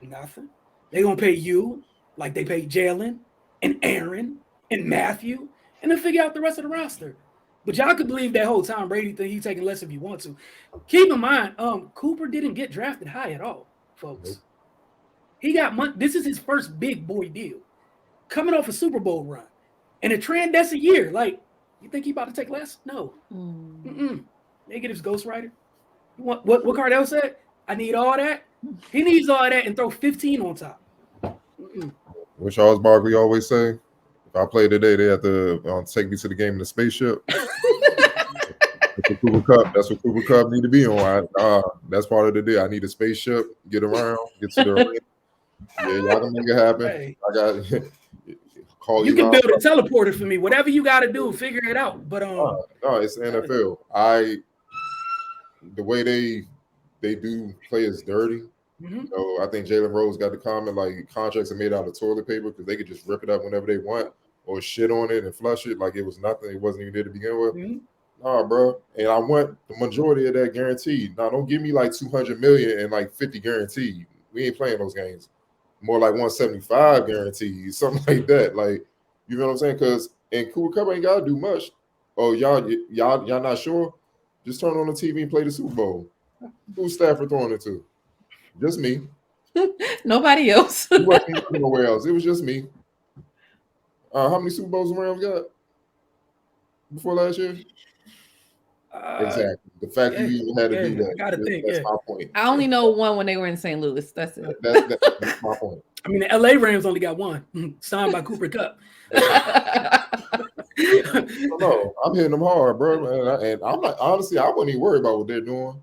Nothing. They're going to pay you like they paid Jalen and Aaron and Matthew, and then figure out the rest of the roster. But y'all could believe that whole Tom Brady thing. He's taking less if you want to. Keep in mind, Cooper didn't get drafted high at all, folks. He got money. This is his first big boy deal, coming off a Super Bowl run, and a transcendent year. Like, you think he about to take less? No. Negatives, ghostwriter. What Cardell said? I need all that. He needs all that and throw 15 on top. What Charles Barkley always say? If I play today, they have to take me to the game in the spaceship. That's what Cooper Kupp need to be on. That's part of the deal. I need a spaceship, get around, get to the arena. Yeah, y'all can make it happen. Hey. I got call you. You can build a teleporter for me. Whatever you got to do, figure it out. But no, it's the NFL. The way they do players dirty. So I think Jalen Rose got the comment like contracts are made out of toilet paper because they could just rip it up whenever they want or shit on it and flush it like it was nothing. It wasn't even there to begin with. Nah, bro. And I want the majority of that guaranteed. Now, don't give me like 200 million and like 50 guaranteed. We ain't playing those games. More like 175 guaranteed, something like that. Like, you know what I'm saying? Because and Cooper Kupp ain't gotta do much. Oh, y'all not sure? Just turn on the TV and play the Super Bowl. Who's Stafford throwing it to? Just me. Nobody else. It wasn't nowhere else. It was just me. How many Super Bowls the Rams got before last year? Exactly. The fact you even had to do that. That's my point. I only know one when they were in St. Louis. That's it. That's my point. I mean, the LA Rams only got one, signed by Cooper Kupp. No, I'm hitting them hard, bro. And I'm like, honestly, I wouldn't even worry about what they're doing.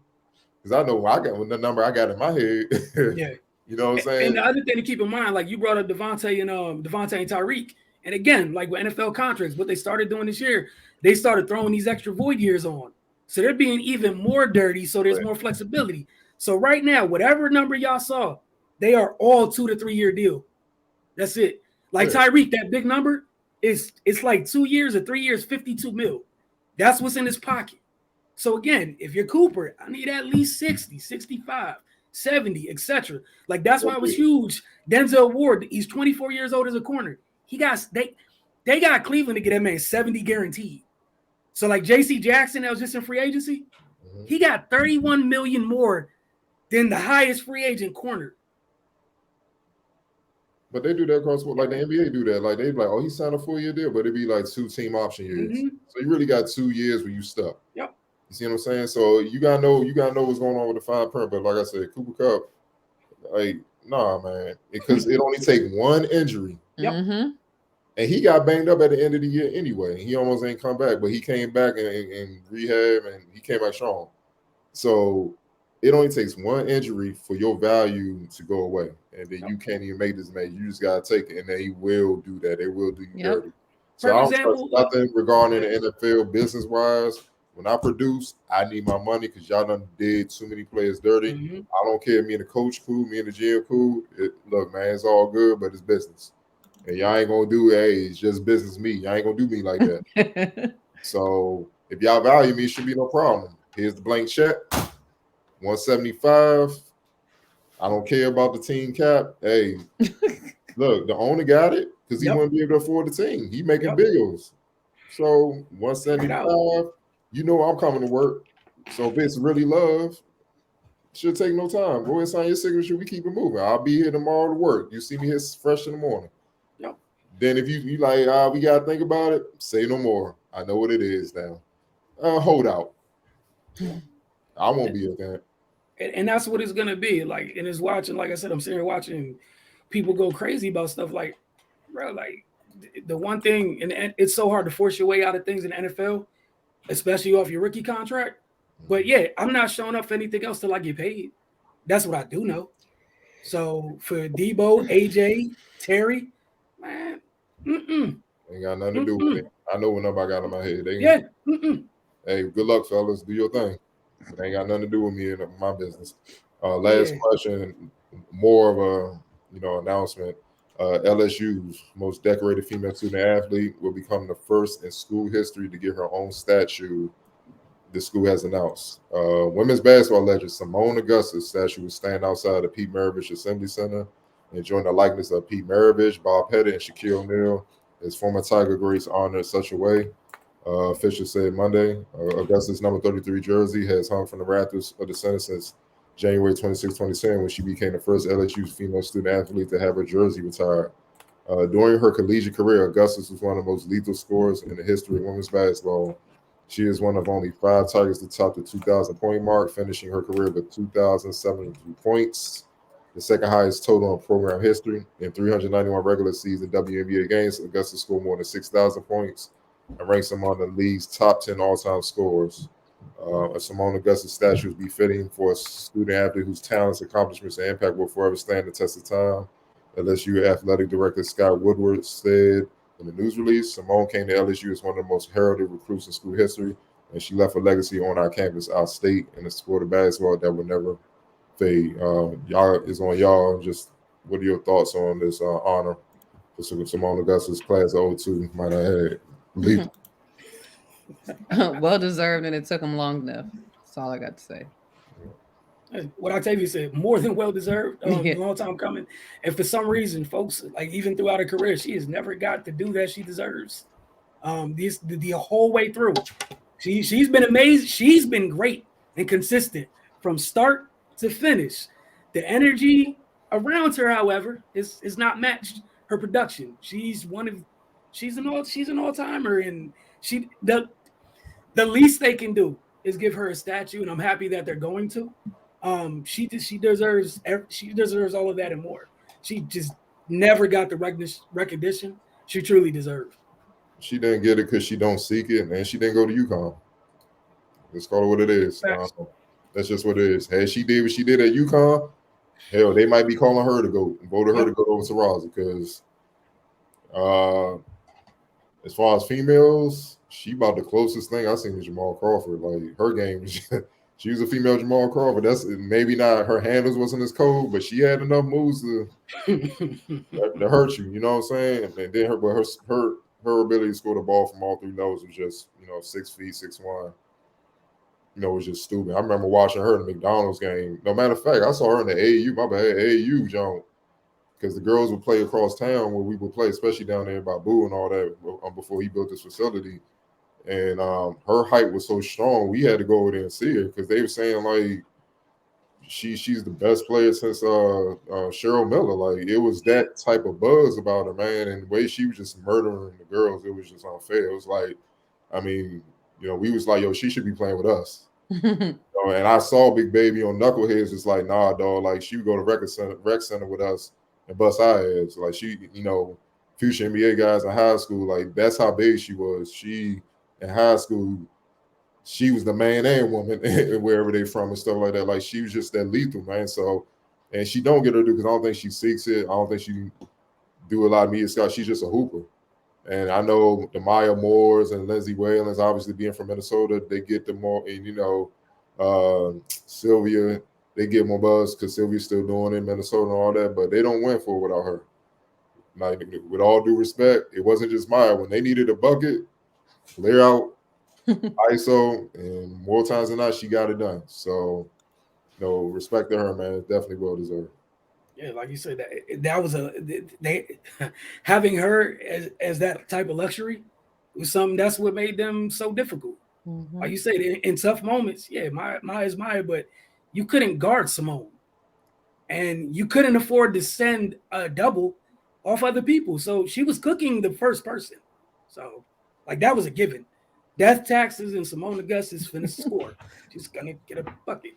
Because I know the number I got in my head. Yeah. You know what I'm saying? And the other thing to keep in mind, like you brought up Devontae and Tyreek. And again, like with NFL contracts, what they started doing this year, they started throwing these extra void years on. So they're being even more dirty, so there's more flexibility. So right now, whatever number y'all saw, they are all 2 to 3 year deal. That's it. Like Tyreek, that big number it's like 2 years or 3 years, 52 mil. That's what's in his pocket. So again, if you're Cooper, I need at least 60, 65, 70, etc. Like that's why it was huge. Denzel Ward, he's 24 years old as a corner. They got Cleveland to get that man 70 guaranteed. So like J.C. Jackson, that was just in free agency, he got 31 million more than the highest free agent corner. But they do that across, like the NBA do that. Like they like, oh, he signed a 4 year deal, but it'd be like 2 team option years. So you really got 2 years where you stuck. Yep. You see what I'm saying? So you gotta know what's going on with the fine print. But like I said, Cooper Kupp, like, nah, man, because it only take one injury. Yep. And he got banged up at the end of the year anyway. He almost ain't come back, but he came back and rehab, and he came back strong. So it only takes one injury for your value to go away, and then you can't even make this man. You just gotta take it, and they will do that. They will do you dirty. So I don't trust nothing regarding the NFL business wise. When I produce, I need my money because y'all done did too many players dirty. I don't care. Me and the coach cool, me and the GM cool. Look, man, it's all good, but it's business. And y'all ain't gonna do, it's just business me. Y'all ain't gonna do me like that. So if y'all value me, it should be no problem. Here's the blank check. 175. I don't care about the team cap. Hey, look, the owner got it because he wouldn't be able to afford the team. He making bills. So 175, you know I'm coming to work. So if it's really love, it should take no time. Go ahead, sign your signature. We keep it moving. I'll be here tomorrow to work. You see me here fresh in the morning. Then if you like, we gotta think about it, say no more. I know what it is now. Hold out. I won't be at that. And that's what it's gonna be like. And it's watching, like I said, I'm sitting here watching people go crazy about stuff like, bro, like the one thing, and it's so hard to force your way out of things in the NFL, especially off your rookie contract. But yeah, I'm not showing up for anything else till I get paid. That's what I do know. So for Debo, AJ, Terry, man, Ain't got nothing to do with it. I know what nobody got in my head. yeah, Hey, good luck, fellas. Do your thing. It ain't got nothing to do with me and my business. Last yeah. question, more of a announcement. LSU's most decorated female student athlete will become the first in school history to get her own statue. The school has announced. Women's basketball legend Simone Augustus' statue will stand outside the Pete Maravich Assembly Center and join the likeness of Pete Maravich, Bob Pettit, and Shaquille O'Neal as former Tiger greats honored in such a way. Officials said Monday. Augustus' number 33 jersey has hung from the rafters of the center since January 26, 2010, when she became the first LSU female student athlete to have her jersey retired. During her collegiate career, Augustus was one of the most lethal scorers in the history of women's basketball. She is one of only 5 Tigers to top the 2,000-point mark, finishing her career with 2,073 points, the second highest total in program history. In 391 regular season WNBA games, Augustus scored more than 6,000 points and ranks among the league's top 10 all-time scorers. A Simone Augustus statue would be fitting for a student athlete whose talents, accomplishments, and impact will forever stand the test of time. LSU athletic director Scott Woodward said in the news release, Simone came to LSU as one of the most heralded recruits in school history, and she left a legacy on our campus, our state, in the sport of basketball that will never fade. Y'all is on y'all. Just what are your thoughts on this honor for Simone Augustus, class of 02? Might have had leave. Well deserved, and it took him long enough. That's all I got to say. What Octavia said, more than well deserved. Yeah. Long time coming. And for some reason, folks, like even throughout her career, she has never got to do that she deserves. The whole way through. She's been amazing. She's been great and consistent from start to finish. The energy around her, however, is not matched her production. She's an all-timer, and the least they can do is give her a statue, and I'm happy that they're going to. She deserves all of that and more. She just never got the recognition she truly deserved. She didn't get it because she don't seek it, and she didn't go to UConn. Let's call it what it is. That's just what it is. Had she did what she did at UConn, hell, they might be calling her to go, voted her to go over to Raza, because as far as females, she about the closest thing I've seen to Jamal Crawford. Like her game, she was a female Jamal Crawford. That's maybe not her handles wasn't as cold, but she had enough moves to hurt you. You know what I'm saying? And then her ability to score the ball from all 3 levels was just 6 feet, 6'1". It was just stupid. I remember watching her in the McDonald's game. No matter of fact, I saw her in the AAU. My bad, AAU, John, because the girls would play across town where we would play, especially down there by Boo and all that before he built this facility. And her height was so strong, we had to go over there and see her because they were saying like she's the best player since Cheryl Miller. Like it was that type of buzz about her, man, and the way she was just murdering the girls, it was just unfair. It was like, I mean, we was like, yo, she should be playing with us. And I saw Big Baby on Knuckleheads. It's like, nah, dog. Like she would go to rec center with us and bust our heads. Like she, future NBA guys in high school. Like that's how big she was. She in high school, she was the man and woman wherever they from and stuff like that. Like she was just that lethal, man. So, and she don't get her due because I don't think she seeks it. I don't think she do a lot of media scouts. She's just a hooper. And I know the Maya Moores and Lindsay Whalens, obviously being from Minnesota, they get the more, and Sylvia, they get more buzz because Sylvia's still doing it in Minnesota and all that, but they don't win for it without her. Like, with all due respect, it wasn't just Maya. When they needed a bucket, clear out, ISO, and more times than not, she got it done. So, respect to her, man. It's definitely well deserved. Yeah, like you said, that was they having her as that type of luxury was something that's what made them so difficult. Mm-hmm. Like you said, in tough moments, yeah, Maya is Maya, but you couldn't guard Simone, and you couldn't afford to send a double off other people. So she was cooking the first person. So like that was a given. Death taxes and Simone Augustus finished the score. She's gonna get a bucket.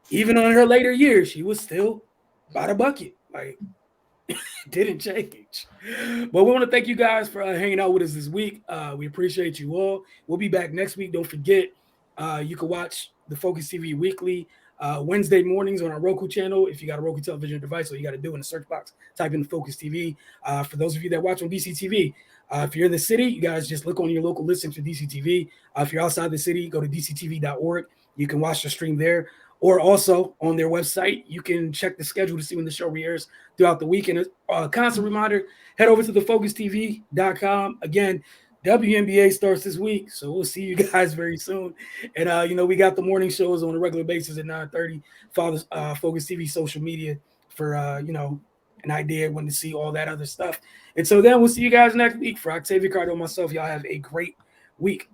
even on her later years, she was still by the bucket. Like, didn't change. But we want to thank you guys for hanging out with us this week. We appreciate you all. We'll be back next week. Don't forget, you can watch the Focus TV weekly Wednesday mornings on our Roku channel. If you got a Roku television device, all you got to do in the search box, type in Focus TV. For those of you that watch on DCTV, if you're in the city, you guys just look on your local listings for DCTV. If you're outside the city, go to dctv.org. You can watch the stream there. Or also on their website, you can check the schedule to see when the show re-airs throughout the week. And a constant reminder, head over to thefocustv.com. Again, WNBA starts this week, so we'll see you guys very soon. And we got the morning shows on a regular basis at 9:30. Follow Focus TV social media for an idea when to see all that other stuff. And so then we'll see you guys next week. For Octavia Cardo and myself, y'all have a great week.